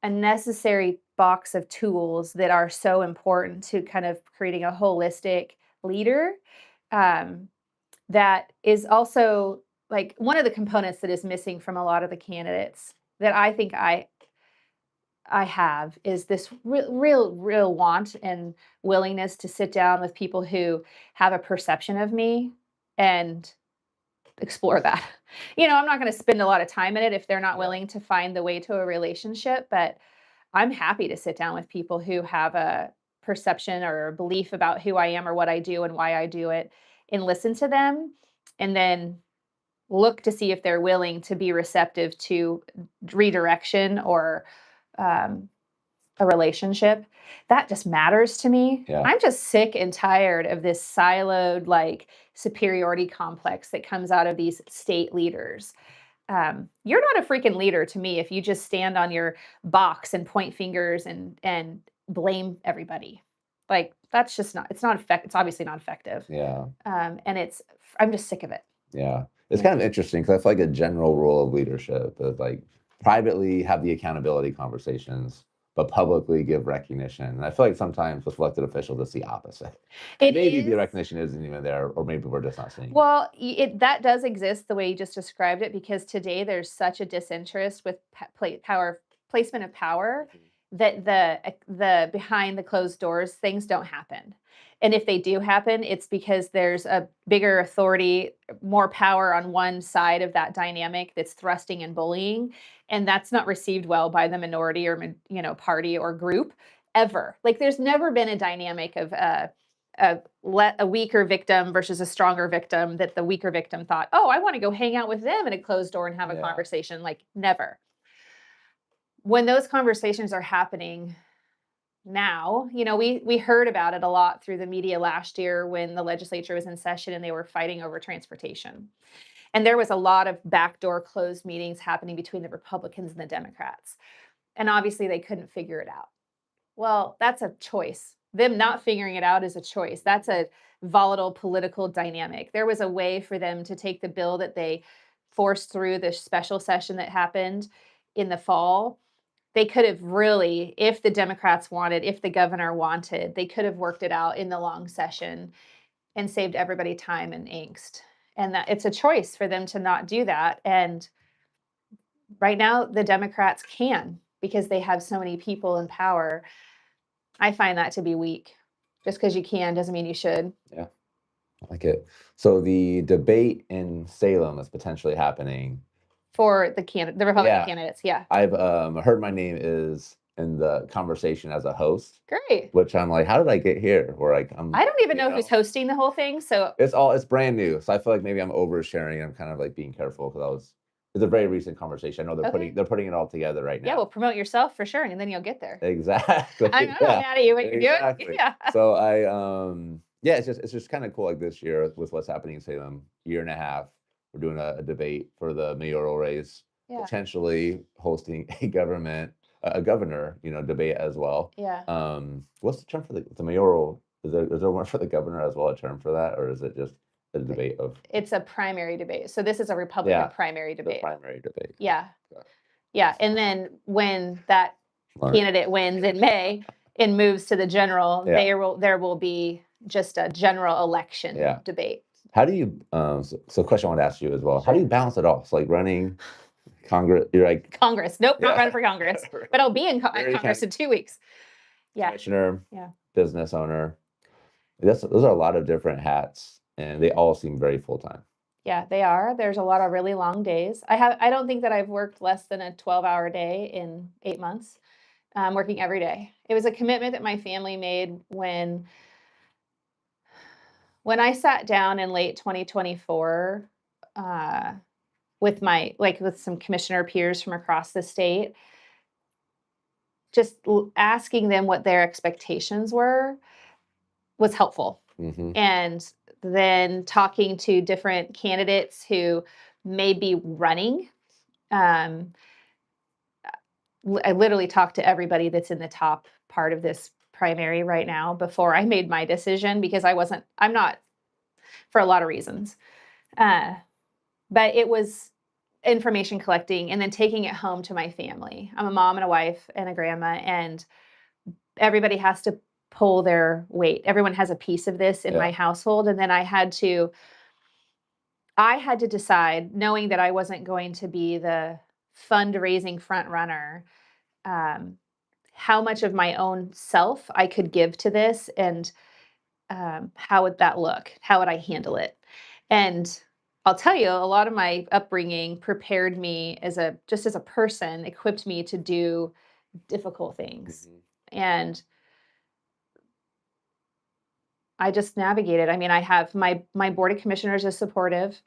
necessary box of tools that are so important to kind of creating a holistic leader, that is also like one of the components that is missing from a lot of the candidates that I think I have is this real want and willingness to sit down with people who have a perception of me and explore that. I'm not going to spend a lot of time in it if they're not willing to find the way to a relationship, but I'm happy to sit down with people who have a perception or a belief about who I am or what I do and why I do it, and listen to them, and then look to see if they're willing to be receptive to redirection or a relationship. That just matters to me. Yeah. I'm just sick and tired of this siloed like superiority complex that comes out of these state leaders. You're not a freaking leader to me if you just stand on your box and point fingers and blame everybody. Like that's just not. It's not effective. It's obviously not effective. Yeah. And I'm just sick of it. Yeah. It's kind of interesting because I feel like a general rule of leadership is like privately have the accountability conversations, but publicly give recognition. And I feel like sometimes with elected officials, it's the opposite. Maybe the recognition isn't even there, or maybe we're just not seeing it. Well, that does exist the way you just described it, because today there's such a disinterest with placement of power that the behind the closed doors things don't happen. And if they do happen, it's because there's a bigger authority, more power on one side of that dynamic that's thrusting and bullying. And that's not received well by the minority or, party or group ever. Like there's never been a dynamic of a weaker victim versus a stronger victim that the weaker victim thought, oh, I want to go hang out with them in a closed door and have a conversation. Like never. When those conversations are happening now, we heard about it a lot through the media last year when the legislature was in session and they were fighting over transportation. And there was a lot of backdoor closed meetings happening between the Republicans and the Democrats. And obviously they couldn't figure it out. Well, that's a choice. Them not figuring it out is a choice. That's a volatile political dynamic. There was a way for them to take the bill that they forced through the special session that happened in the fall. They could have really, if the Democrats wanted, if the governor wanted, they could have worked it out in the long session and saved everybody time and angst. And that it's a choice for them to not do that. And right now, the Democrats can, because they have so many people in power. I find that to be weak. Just because you can doesn't mean you should. Yeah, I like it. So the debate in Salem is potentially happening for the Republican candidates. Yeah. I've heard my name is in the conversation as a host, Great. which I'm like, how did I get here? Where like I don't even know who's hosting the whole thing. So it's brand new. So I feel like maybe I'm oversharing. I'm kind of like being careful because it's a very recent conversation. I know they're putting it all together right now. Yeah, well, promote yourself for sure, and then you'll get there. Exactly. I'm not mad at you when you're doing it. Yeah. So I yeah, it's just kind of cool like this year with what's happening in Salem, year and a half. We're doing a debate for the mayoral race, potentially hosting a governor, debate as well. Yeah. What's the term for the mayoral? Is there one for the governor as well, a term for that, or is it just a debate of? It's a primary debate. So this is a Republican primary debate. The primary debate. Yeah. Yeah. And then when that candidate wins in May and moves to the general, there will be just a general election debate. How do you so question I want to ask you as well. Sure. How do you balance it all? So like running Congress, you're like Congress. Nope, not running for Congress. But I'll be in Congress in 2 weeks. Yeah. Commissioner, business owner. Those are a lot of different hats, and they all seem very full-time. Yeah, they are. There's a lot of really long days. I don't think that I've worked less than a 12-hour day in 8 months. Working every day. It was a commitment that my family made when I sat down in late 2024 with some commissioner peers from across the state, just asking them what their expectations were was helpful. Mm-hmm. And then talking to different candidates who may be running. I literally talked to everybody that's in the top part of this primary right now before I made my decision, because I'm not, for a lot of reasons. But it was information collecting and then taking it home to my family. I'm a mom and a wife and a grandma, and everybody has to pull their weight. Everyone has a piece of this in my household. And then I had to decide, knowing that I wasn't going to be the fundraising front runner, how much of my own self I could give to this, and how would that look? How would I handle it? And I'll tell you, a lot of my upbringing prepared me as a person, equipped me to do difficult things. Mm-hmm. And I just navigated. I mean, I have my board of commissioners is supportive.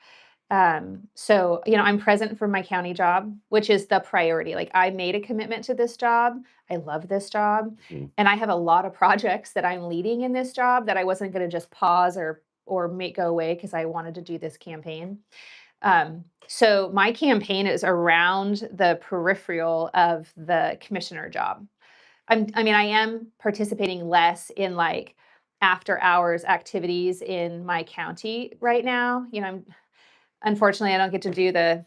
So, I'm present for my county job, which is the priority. Like, I made a commitment to this job. I love this job. Mm-hmm. And I have a lot of projects that I'm leading in this job that I wasn't going to just pause or make go away because I wanted to do this campaign. So my campaign is around the peripheral of the commissioner job. I am participating less in like after hours activities in my county right now. Unfortunately, I don't get to do the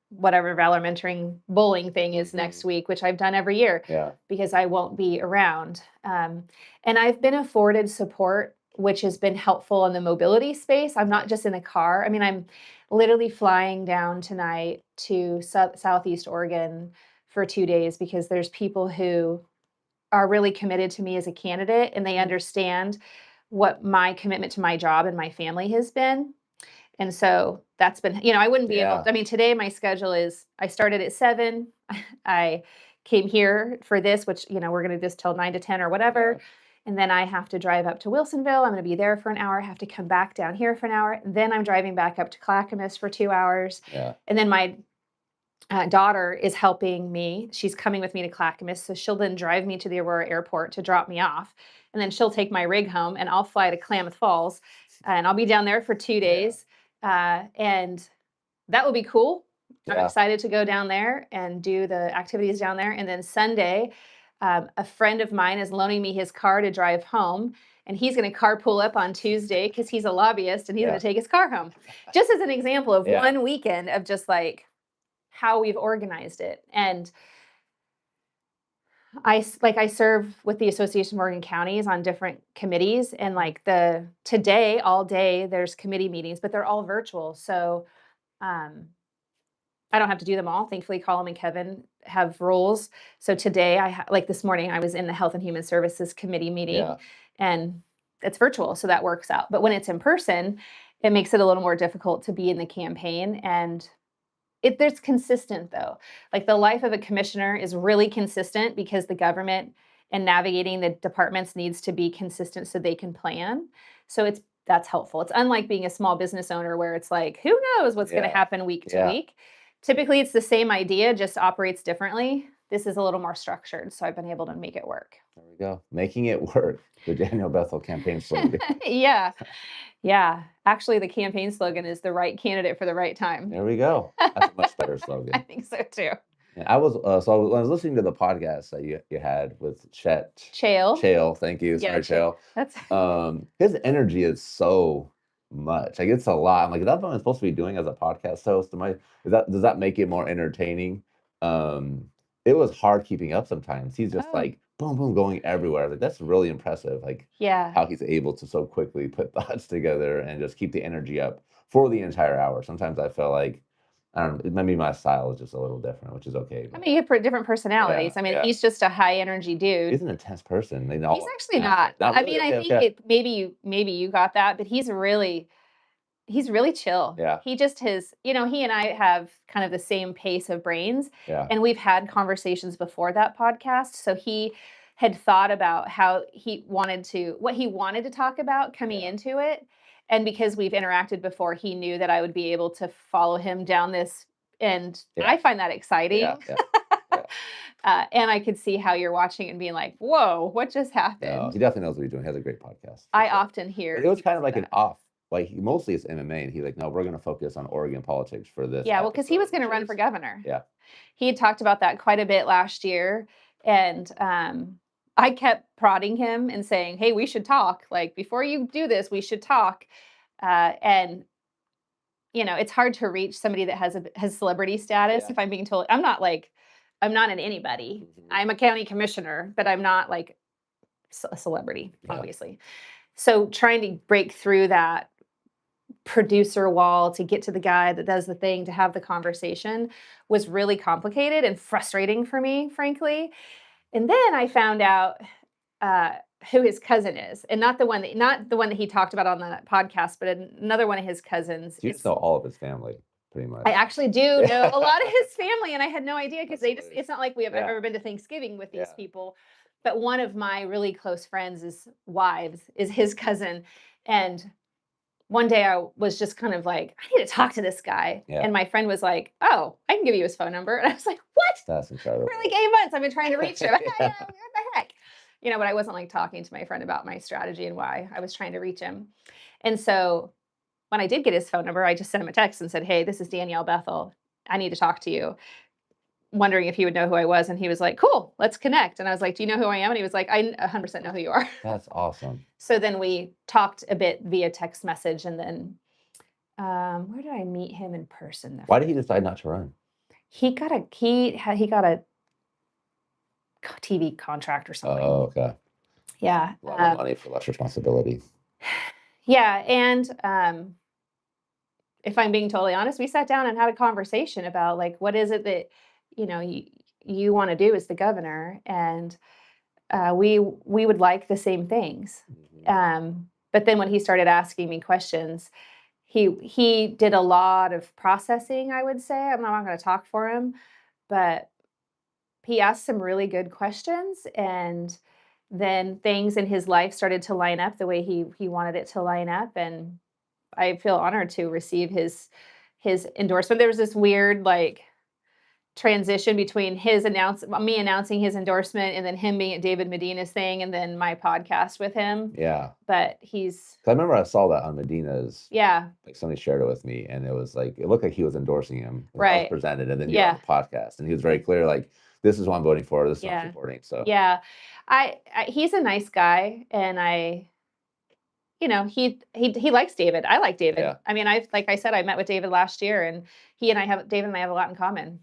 whatever Valor Mentoring bowling thing is next week, which I've done every year because I won't be around. And I've been afforded support, which has been helpful in the mobility space. I'm not just in a car. I mean, I'm literally flying down tonight to Southeast Oregon for 2 days because there's people who are really committed to me as a candidate, and they understand what my commitment to my job and my family has been. And so that's been, I wouldn't be able, today my schedule is, I started at 7. I came here for this, which, we're going to just till 9 to 10 or whatever. Yeah. And then I have to drive up to Wilsonville. I'm going to be there for an hour. I have to come back down here for an hour. Then I'm driving back up to Clackamas for 2 hours. Yeah. And then my daughter is helping me. She's coming with me to Clackamas. So she'll then drive me to the Aurora airport to drop me off. And then she'll take my rig home and I'll fly to Klamath Falls. And I'll be down there for 2 days. And that will be cool. Yeah. I'm excited to go down there and do the activities down there. And then Sunday, a friend of mine is loaning me his car to drive home. And he's going to carpool up on Tuesday because he's a lobbyist and he's going to take his car home. Just as an example of one weekend of just like how we've organized it. And I serve with the Association of Oregon Counties on different committees, and like today, all day, there's committee meetings, but they're all virtual. So I don't have to do them all. Thankfully, Colin and Kevin have roles. So today, this morning, I was in the Health and Human Services Committee meeting, and it's virtual, so that works out. But when it's in person, it makes it a little more difficult to be in the campaign. And there's consistent though. Like the life of a commissioner is really consistent because the government and navigating the departments needs to be consistent so they can plan. So that's helpful. It's unlike being a small business owner where it's like, who knows what's going to Yeah. happen week to Yeah. week. Typically it's the same idea, just operates differently. This is a little more structured, so I've been able to make it work. There we go. Making it work. The Danielle Bethell campaign slogan. Yeah. Yeah. Actually, the campaign slogan is the right candidate for the right time. There we go. That's a much better I slogan. think so too. Yeah, I was when I was listening to the podcast that you had with Chael. Chael, thank you. Yeah, Sorry, Chael. That's His energy is so much. Like it's a lot. I'm like, that's what I'm supposed to be doing as a podcast host. Does that make it more entertaining? It was hard keeping up sometimes. He's just like boom, boom, going everywhere. Like that's really impressive. Like yeah. how he's able to so quickly put thoughts together and just keep the energy up for the entire hour. Sometimes I feel like I don't know, maybe my style is just a little different, which is okay. I mean, you have different personalities. Yeah, I mean, yeah. he's just a high energy dude. He's an intense person. He's actually not. I mean, I think maybe you got that, but he's really chill. Yeah. He just he and I have kind of the same pace of brains. Yeah. And we've had conversations before that podcast. So he had thought about what he wanted to talk about coming into it. And because we've interacted before, he knew that I would be able to follow him down this. And I find that exciting. And I could see how you're watching and being like, whoa, what just happened? No, he definitely knows what he's doing. He has a great podcast. I often hear. But it was kind of like an off. Like mostly it's MMA, and he's like, no, we're going to focus on Oregon politics for this. Yeah, well, because he was going to run for governor. Yeah. He had talked about that quite a bit last year. And I kept prodding him and saying, hey, we should talk. Like, before you do this, we should talk. And, it's hard to reach somebody that has celebrity status. Yeah. If I'm being told, I'm not an anybody. Mm-hmm. I'm a county commissioner, but I'm not like a celebrity, obviously. So trying to break through that producer wall to get to the guy that does the thing, to have the conversation, was really complicated and frustrating for me, frankly. And then I found out who his cousin is, and not the one that he talked about on the podcast, but another one of his cousins. You just know all of his family, pretty much. I actually do know a lot of his family, and I had no idea because it's not like we have ever been to Thanksgiving with these people. But one of my really close friends' wives is his cousin. And one day I was just kind of like, I need to talk to this guy. Yeah. And my friend was like, oh, I can give you his phone number. And I was like, what? That's incredible. For like 8 months, I've been trying to reach him. What the heck? But I wasn't like talking to my friend about my strategy and why I was trying to reach him. And so when I did get his phone number, I just sent him a text and said, hey, this is Danielle Bethell. I need to talk to you. Wondering if he would know who I was. And he was like, cool, let's connect. And I was like, do you know who I am? And he was like, I 100% know who you are. That's awesome. So then we talked a bit via text message. And then where did I meet him in person? Why did he decide not to run? He got a TV contract or something. Oh, okay. Yeah. A lot of money for less responsibility. Yeah. And if I'm being totally honest, we sat down and had a conversation about like, what is it that you want to do as the governor, and we would like the same things. Mm-hmm. But then when he started asking me questions, he did a lot of processing, I would say. I'm not going to talk for him, but he asked some really good questions, and then things in his life started to line up the way he wanted it to line up, and I feel honored to receive his endorsement. There was this weird like transition between me announcing his endorsement and then him being at David Medina's thing and then my podcast with him. Yeah. But I remember I saw that on Medina's. Yeah. Like somebody shared it with me, and it was like, it looked like he was endorsing him. Right. I was presented, and then you on the podcast, and he was very clear, like, this is what I'm voting for. This is what I'm supporting. So yeah, he's a nice guy, and he likes David. I like David. Yeah. I mean, like I said, I met with David last year, and David and I have a lot in common.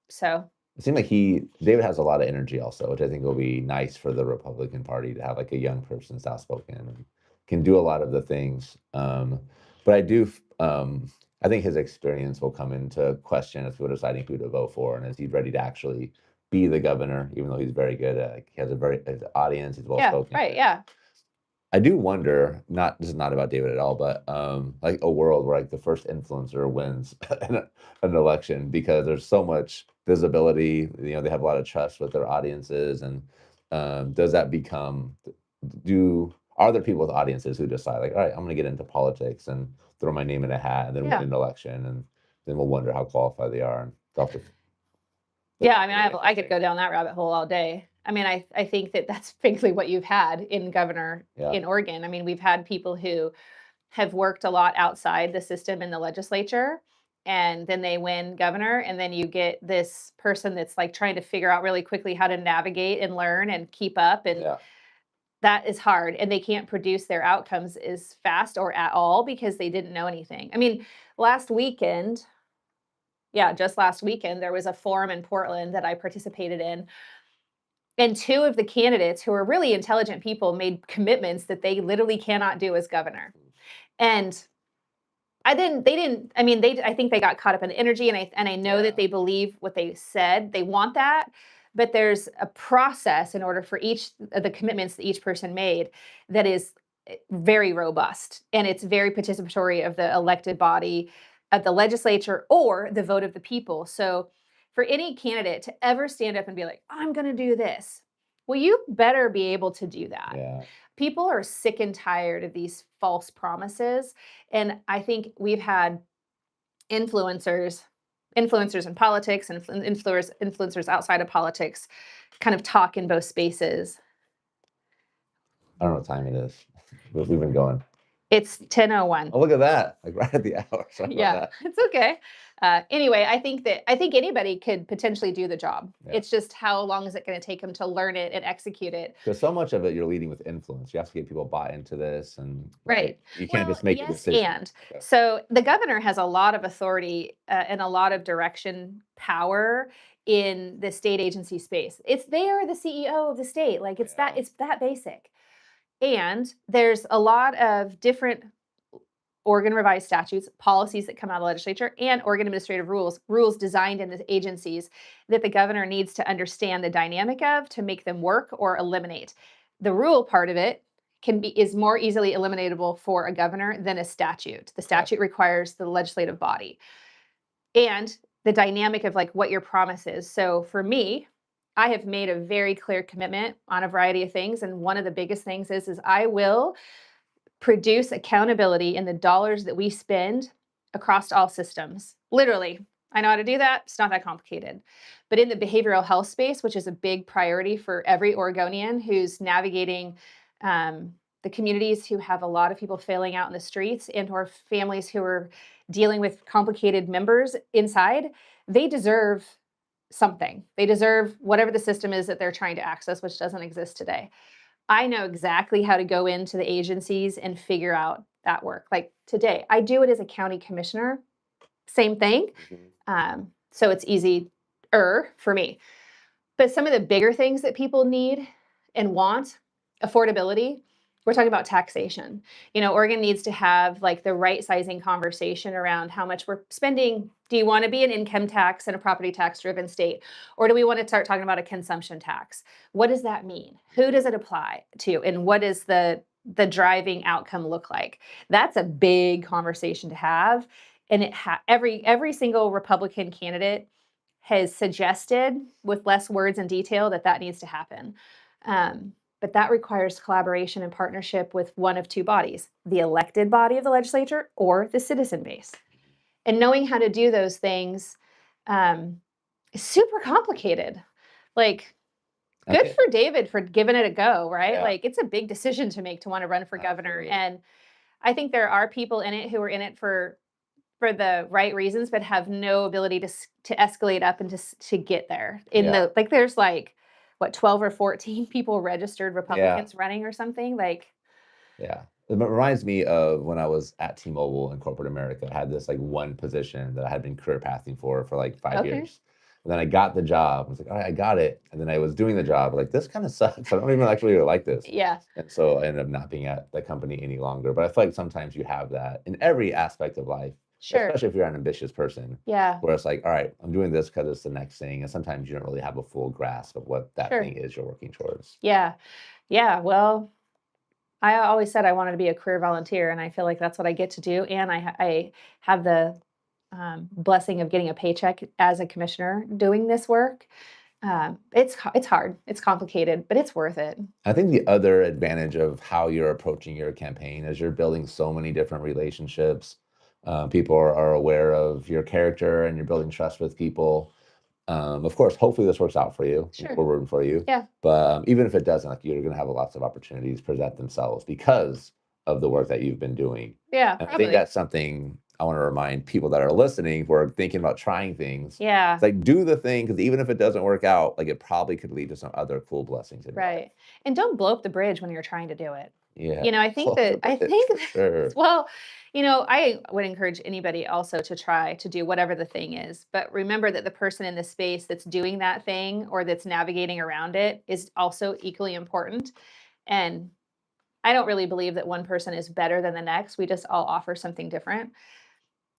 So it seemed like David has a lot of energy also, which I think will be nice for the Republican Party to have like a young person, outspoken, and can do a lot of the things. But I think his experience will come into question as we're deciding who to vote for, and is he ready to actually be the governor, even though he's very good at, he has his audience, he's well spoken. Right, yeah. I do wonder, this is not about David at all, but like a world where like the first influencer wins an election because there's so much visibility, they have a lot of trust with their audiences, and does that become, are there people with audiences who decide like, all right, I'm going to get into politics and throw my name in a hat and then win an election, and then we'll wonder how qualified they are and drop the. Yeah, I mean, I could go down that rabbit hole all day. I mean, I think that's basically what you've had in governor in Oregon. I mean, we've had people who have worked a lot outside the system in the legislature, and then they win governor, and then you get this person that's like trying to figure out really quickly how to navigate and learn and keep up, and that is hard, and they can't produce their outcomes as fast or at all because they didn't know anything. I mean, just last weekend, there was a forum in Portland that I participated in. And two of the candidates, who are really intelligent people, made commitments that they literally cannot do as governor. And I think they got caught up in the energy, and I know that they believe what they said. They want that, but there's a process in order for each of the commitments that each person made that is very robust, and it's very participatory of the elected body, of the legislature, or the vote of the people. So for any candidate to ever stand up and be like, I'm going to do this, well, you better be able to do that. Yeah. People are sick and tired of these false promises. And I think we've had influencers in politics and influencers outside of politics kind of talk in both spaces. I don't know what time it is. We've been going. It's 10:01. Oh, look at that. Like right at the hour. Sorry about that. It's okay. Anyway, I think anybody could potentially do the job. Yeah. It's just how long is it going to take them to learn it and execute it? Because so much of it, you're leading with influence. You have to get people buy into this, and right. You can't just make a decision. And so the governor has a lot of authority and a lot of direction power in the state agency space. They are the CEO of the state. Like it's that basic. And there's a lot of different Oregon revised statutes, policies that come out of the legislature, and Oregon administrative rules designed in the agencies that the governor needs to understand the dynamic of to make them work or eliminate. The rule part of it is more easily eliminatable for a governor than a statute. The statute requires the legislative body. And the dynamic of like what your promise is. So for me, I have made a very clear commitment on a variety of things. And one of the biggest things is I will produce accountability in the dollars that we spend across all systems. Literally, I know how to do that. It's not that complicated. But in the behavioral health space, which is a big priority for every Oregonian who's navigating the communities who have a lot of people failing out in the streets, and or families who are dealing with complicated members inside, they deserve something. They deserve whatever the system is that they're trying to access, which doesn't exist today. I know exactly how to go into the agencies and figure out that work. Like today, I do it as a county commissioner. Same thing. So it's easier for me. But some of the bigger things that people need and want, affordability, we're talking about taxation. Oregon needs to have like the right sizing conversation around how much we're spending. Do you want to be an income tax and a property tax driven state? Or do we want to start talking about a consumption tax? What does that mean? Who does it apply to? And what does the driving outcome look like? That's a big conversation to have. And every single Republican candidate has suggested with less words and detail that needs to happen. But that requires collaboration and partnership with one of two bodies, the elected body of the legislature or the citizen base. And knowing how to do those things is super complicated. Like, good for David for giving it a go, right? Yeah. Like, it's a big decision to make to want to run for governor. And I think there are people in it who are in it for the right reasons, but have no ability to escalate up and to get there. There's 12 or 14 people registered Republicans running or something. Yeah. It reminds me of when I was at T-Mobile in corporate America. I had this one position that I had been career pathing for 5 years. And then I got the job. I was like, all right, I got it. And then I was doing the job. Like, this kind of sucks. I don't even actually like this. Yeah. And so I ended up not being at the company any longer. But I feel like sometimes you have that in every aspect of life. Sure. Especially if you're an ambitious person. Yeah. Where it's like, all right, I'm doing this because it's the next thing. And sometimes you don't really have a full grasp of what that thing is you're working towards. Yeah. Yeah. Well, I always said I wanted to be a career volunteer, and I feel like that's what I get to do, and I have the, blessing of getting a paycheck as a commissioner doing this work. It's hard, it's complicated, but it's worth it. I think the other advantage of how you're approaching your campaign is you're building so many different relationships. People are aware of your character and you're building trust with people. Of course, hopefully this works out for you. Sure. We're rooting for you. Yeah. But even if it doesn't, like you're going to have lots of opportunities present themselves because of the work that you've been doing. Yeah, And I think probably. that's something I want to remind people that are listening who are thinking about trying things. Yeah. It's like do the thing because even if it doesn't work out, like it probably could lead to some other cool blessings in your life. Right. And don't blow up the bridge when you're trying to do it. Yeah. You know, I think Close the that I bridge think for sure. well, you know, I would encourage anybody also to try to do whatever the thing is. But remember that the person in the space that's doing that thing or that's navigating around it is also equally important. And I don't really believe that one person is better than the next. We just all offer something different.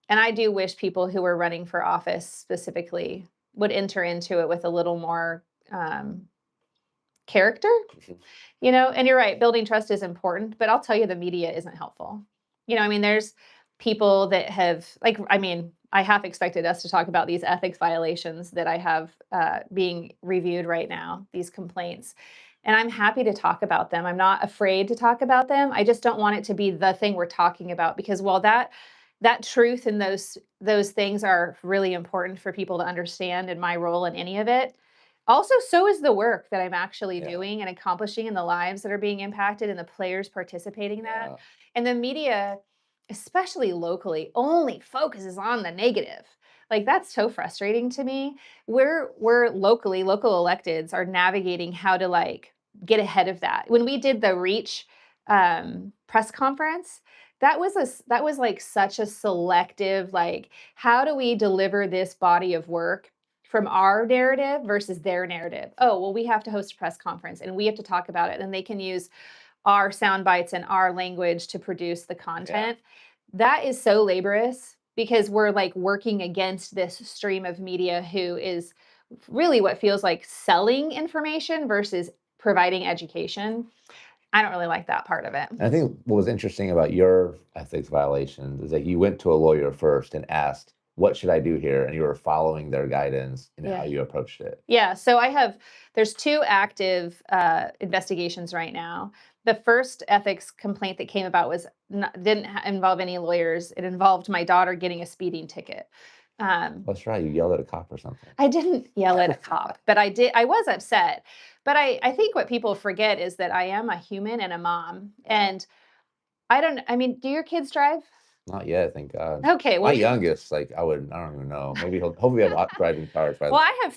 And I do wish people who are running for office specifically would enter into it with a little more character. Mhm. You know, and you're right, building trust is important, but I'll tell you the media isn't helpful. You know, I mean, there's people that have like, I mean, I half expected us to talk about these ethics violations that I have being reviewed right now, these complaints. And I'm happy to talk about them. I'm not afraid to talk about them. I just don't want it to be the thing we're talking about because while that truth and those things are really important for people to understand in my role in any of it, also, so is the work that I'm actually Yeah. doing and accomplishing in the lives that are being impacted and the players participating in that. Yeah. And the media, especially locally, only focuses on the negative. Like that's so frustrating to me. We're locally, local electeds are navigating how to like get ahead of that. When we did the Reach press conference, that was like such a selective like how do we deliver this body of work from our narrative versus their narrative. Oh, well, we have to host a press conference and we have to talk about it. And they can use our sound bites and our language to produce the content. That is so laborious because we're like working against this stream of media who is really what feels like selling information versus providing education. I don't really like that part of it. I think what was interesting about your ethics violations is that you went to a lawyer first and asked, what should I do here? And you were following their guidance in how you approached it. Yeah, so there's two active investigations right now. The first ethics complaint that came about didn't involve any lawyers. It involved my daughter getting a speeding ticket. That's right. You yelled at a cop or something. I didn't yell at a cop, but I was upset. But I think what people forget is that I am a human and a mom. And I mean, do your kids drive? Not yet, thank God. Okay, My well, youngest, like I don't even know. Maybe hopefully have driving cars by well, then. I have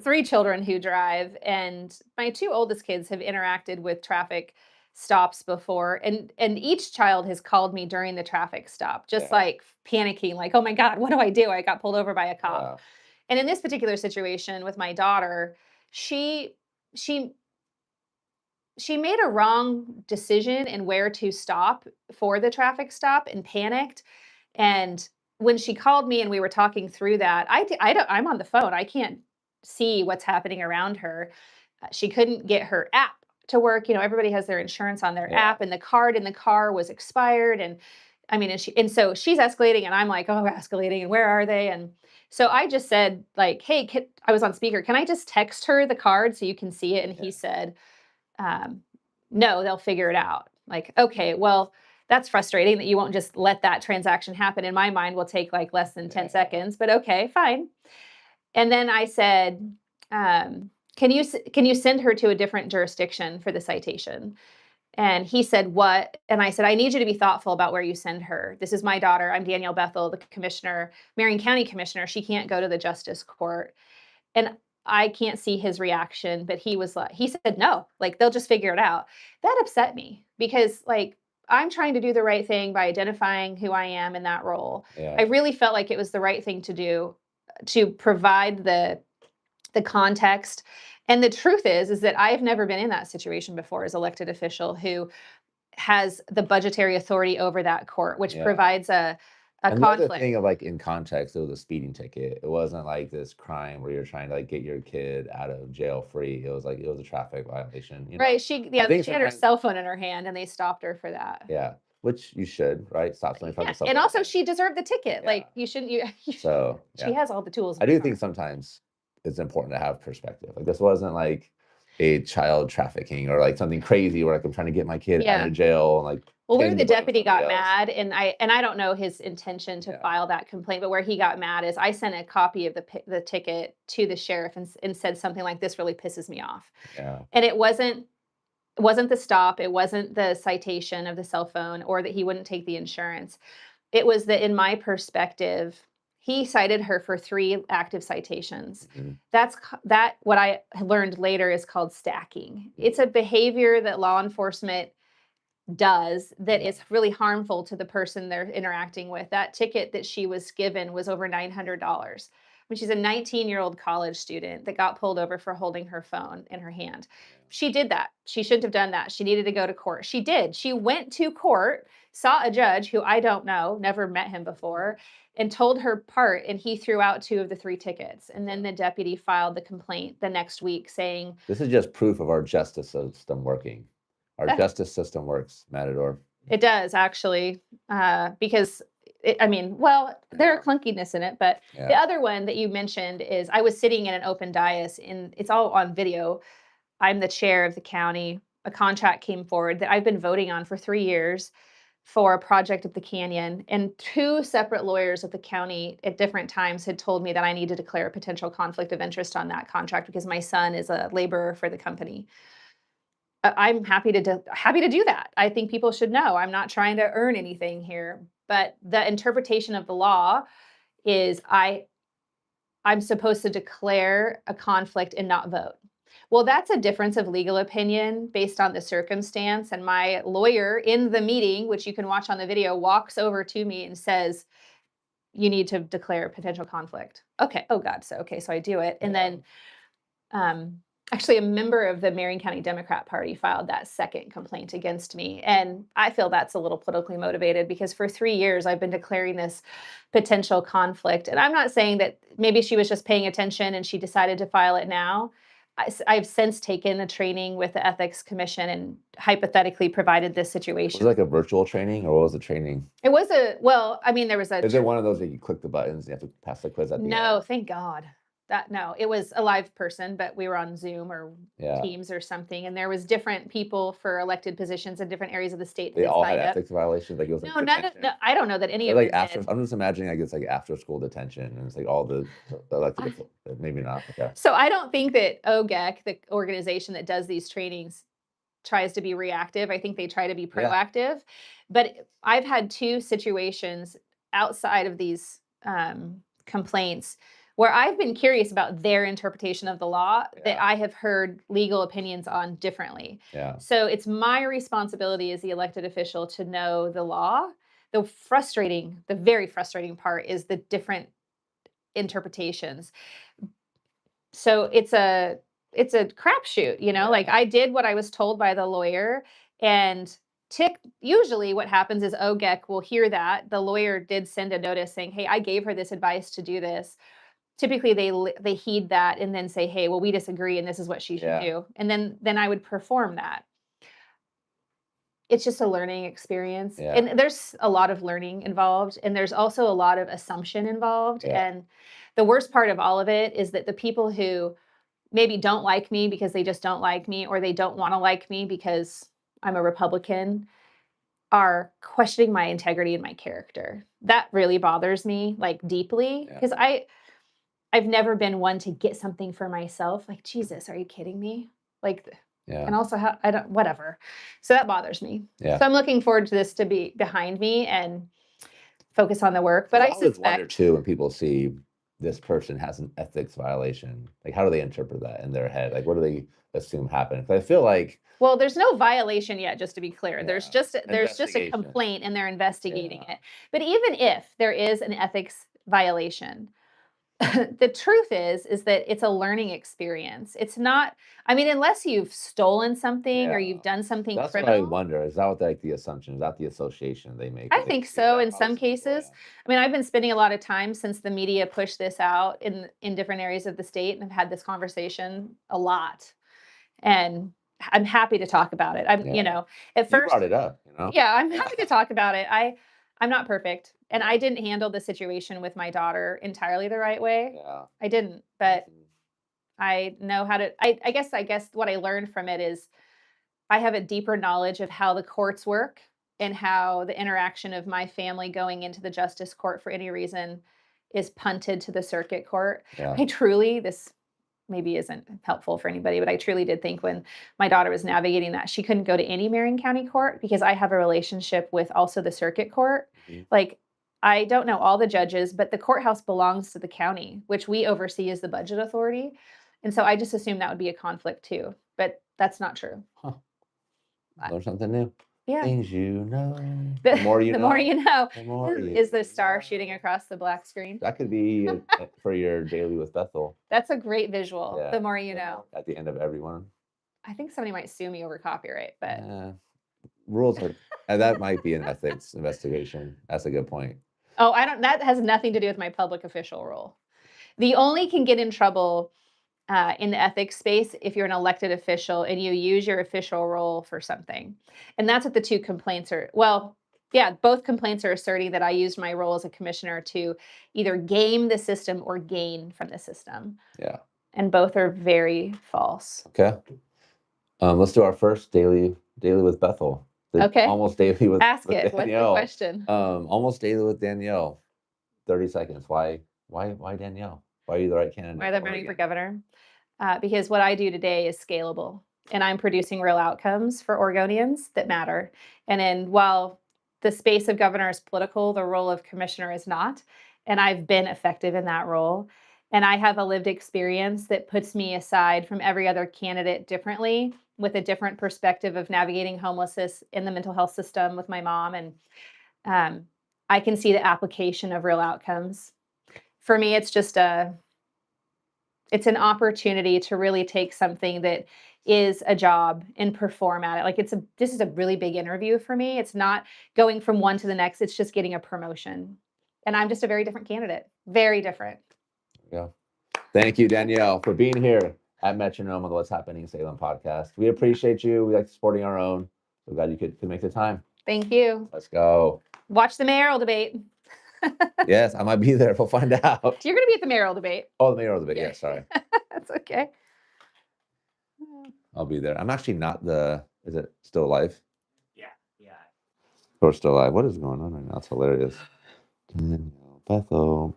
three children who drive, and my two oldest kids have interacted with traffic stops before, and each child has called me during the traffic stop, just like panicking, like, "Oh my God, what do I do? I got pulled over by a cop." Yeah. And in this particular situation with my daughter, she she she made a wrong decision in where to stop for the traffic stop and panicked. And when she called me and we were talking through that, I don't, I'm on the phone. I can't see what's happening around her. She couldn't get her app to work. You know, everybody has their insurance on their app, and the card in the car was expired. And I mean, and so she's escalating, and I'm like, oh, escalating, and where are they? And so I just said, like, hey, I was on speaker. Can I just text her the card so you can see it? And he said, um, no, they'll figure it out. Like, okay, well, that's frustrating that you won't just let that transaction happen. In my mind, will take like less than 10 seconds, but okay, fine. And then I said, can you send her to a different jurisdiction for the citation? And he said, what? And I said, I need you to be thoughtful about where you send her. This is my daughter. I'm Danielle Bethell, the commissioner, Marion County commissioner. She can't go to the justice court. And I can't see his reaction, but he said, no, like they'll just figure it out. That upset me because like I'm trying to do the right thing by identifying who I am in that role. I really felt like it was the right thing to do to provide the context. And the truth is that I've never been in that situation before as elected official who has the budgetary authority over that court, which provides And the other conflict. thing of like in context, it was a speeding ticket. It wasn't like this crime where you're trying to like get your kid out of jail free. It was like it was a traffic violation. You know, Right. I think She had her sometimes, cell phone in her hand and they stopped her for that. yeah, which you should, right? Stop somebody from Yeah. the cell And phone. also she deserved the ticket. Yeah. Like you shouldn't So she yeah, has all the tools. I do think sometimes it's important to have perspective. Like this wasn't like a child trafficking or like something crazy where like I'm trying to get my kid out of jail and like. Well, where pin the the blame on deputy got somebody else. mad, and I don't know his intention to file that complaint, but where he got mad is I sent a copy of the ticket to the sheriff and said something like, "This really pisses me off." Yeah. And it wasn't the stop, it wasn't the citation of the cell phone or that he wouldn't take the insurance. It was that in my perspective, he cited her for 3 active citations. Mhm. That what I learned later is called stacking. It's a behavior that law enforcement does that is really harmful to the person they're interacting with. That ticket that she was given was over $900. When she's a 19-year-old college student that got pulled over for holding her phone in her hand. She did that. She shouldn't have done that. She needed to go to court. She did. She went to court, saw a judge who I don't know, never met him before, and told her part, and he threw out 2 of the 3 tickets. And then the deputy filed the complaint the next week saying, this is just proof of our justice system working. Our justice system works, Matador. It does actually, because I mean, well, there are clunkiness in it, but the other one that you mentioned is I was sitting in an open dais, and it's all on video. I'm the chair of the county. A contract came forward that I've been voting on for 3 years for a project at the canyon, and 2 separate lawyers at the county at different times had told me that I need to declare a potential conflict of interest on that contract because my son is a laborer for the company. I'm happy to do that. I think people should know I'm not trying to earn anything here, but the interpretation of the law is I'm supposed to declare a conflict and not vote. Well, that's a difference of legal opinion based on the circumstance, and my lawyer in the meeting, which you can watch on the video, walks over to me and says, "You need to declare a potential conflict." Okay. Oh God. So I do it, and then actually a member of the Marion County Democrat Party filed that second complaint against me. And I feel that's a little politically motivated because for 3 years I've been declaring this potential conflict. And I'm not saying that maybe she was just paying attention and she decided to file it now. I've since taken a training with the Ethics Commission and hypothetically provided this situation. Was it like a virtual training or what was the training? It was I mean, there was a. Is it one of those that you click the buttons and you have to pass the quiz at the end? No, thank God. No, it was a live person, but we were on Zoom or Teams or something, and there was different people for elected positions in different areas of the state. They all had ethics violations. Like it was no, like no, I don't know that any of like them after. did. I'm just imagining like it's like after school detention, and it's like all the elected. Maybe not. Okay. So I don't think that OGEC, the organization that does these trainings, tries to be reactive. I think they try to be proactive. But I've had 2 situations outside of these complaints where I've been curious about their interpretation of the law that I have heard legal opinions on differently. Yeah. So it's my responsibility as the elected official to know the law. The very frustrating part is the different interpretations. So it's a crapshoot, like I did what I was told by the lawyer, and usually what happens is OGEC will hear that the lawyer did send a notice saying, "Hey, I gave her this advice to do this." Typically they heed that and then say, "Hey, well, we disagree and this is what she should do." And then I would perform that. It's just a learning experience. And there's a lot of learning involved, and there's also a lot of assumption involved. And the worst part of all of it is that the people who maybe don't like me because they just don't like me, or they don't want to like me because I'm a Republican, are questioning my integrity and my character. That really bothers me, like, deeply, because I've never been one to get something for myself. Like, Jesus, are you kidding me? Like, and also I don't, whatever. So that bothers me. So I'm looking forward to this to be behind me and focus on the work. But I always suspect wonder too when people see this person has an ethics violation, like how do they interpret that in their head? Like what do they assume happened? Because I feel like, well, there's no violation yet, just to be clear. There's just a complaint and they're investigating it. But even if there is an ethics violation, the truth is that it's a learning experience. It's not, I mean, unless you've stolen something or Yeah. you've done something That's what I criminal. wonder. Is that what like the assumption? Is that the association they make? I when they think see so that in some policy? cases. I mean, I've been spending a lot of time since the media pushed this out in different areas of the state and have had this conversation a lot. And I'm happy to talk about it. I'm, Yeah. at You first, brought it up, you know? yeah, I'm happy to talk about it. I'm not perfect, and Yeah. I didn't handle the situation with my daughter entirely the right way. Yeah. I didn't, but Mhm. I know how to. I guess what I learned from it is I have a deeper knowledge of how the courts work and how the interaction of my family going into the justice court for any reason is punted to the circuit court. Yeah. I truly, this maybe isn't helpful for anybody, but I truly did think when my daughter was navigating that she couldn't go to any Marion County court because I have a relationship with also the circuit court. Mhm. Like, I don't know all the judges, but the courthouse belongs to the county, which we oversee as the budget authority. And so I just assumed that would be a conflict too, but that's not true. Huh. I- Learn something new. Yeah. Things you know. The more you the know. more you know. The more Is the star know. shooting across the black screen? That could be for your daily with Bethel. That's a great visual. Yeah. The more you know. At the end of everyone. I think somebody might sue me over copyright, but Rules are, that might be an ethics investigation. That's a good point. oh, I don't. That has nothing to do with my public official role. The only can get in trouble in the ethics space if you're an elected official and you use your official role for something, and that's what the two complaints are. Well, yeah, both complaints are asserting that I used my role as a commissioner to either game the system or gain from the system. Yeah. And both are very false. Okay. Let's do our first daily with Bethel. Okay. Almost daily with Ask with it. What's the Danielle. question? Almost daily with Danielle. 30 seconds. Why Danielle? Why are you the right candidate? Why they're running for governor? Because what I do today is scalable, and I'm producing real outcomes for Oregonians that matter. And then while the space of governor is political, the role of commissioner is not. And I've been effective in that role. And I have a lived experience that puts me aside from every other candidate differently with a different perspective of navigating homelessness in the mental health system with my mom. And I can see the application of real outcomes. For me, it's an opportunity to really take something that is a job and perform at it. Like this is a really big interview for me. It's not going from one to the next. It's just getting a promotion. And I'm just a very different candidate. Very different. Yeah. Thank you, Danielle, for being here at Metronome on the What's Happening in Salem podcast. We appreciate you. We like supporting our own. So glad you could make the time. Thank you. Let's go. Watch the mayoral debate. Yes, I might be there. We'll find out. You're going to be at the mayoral debate. Oh, the mayoral debate. Yeah, sorry. That's okay. I'll be there. I'm actually not is it still live? Yeah. Or still live. What is going on right now? It's hilarious. Danielle Bethel.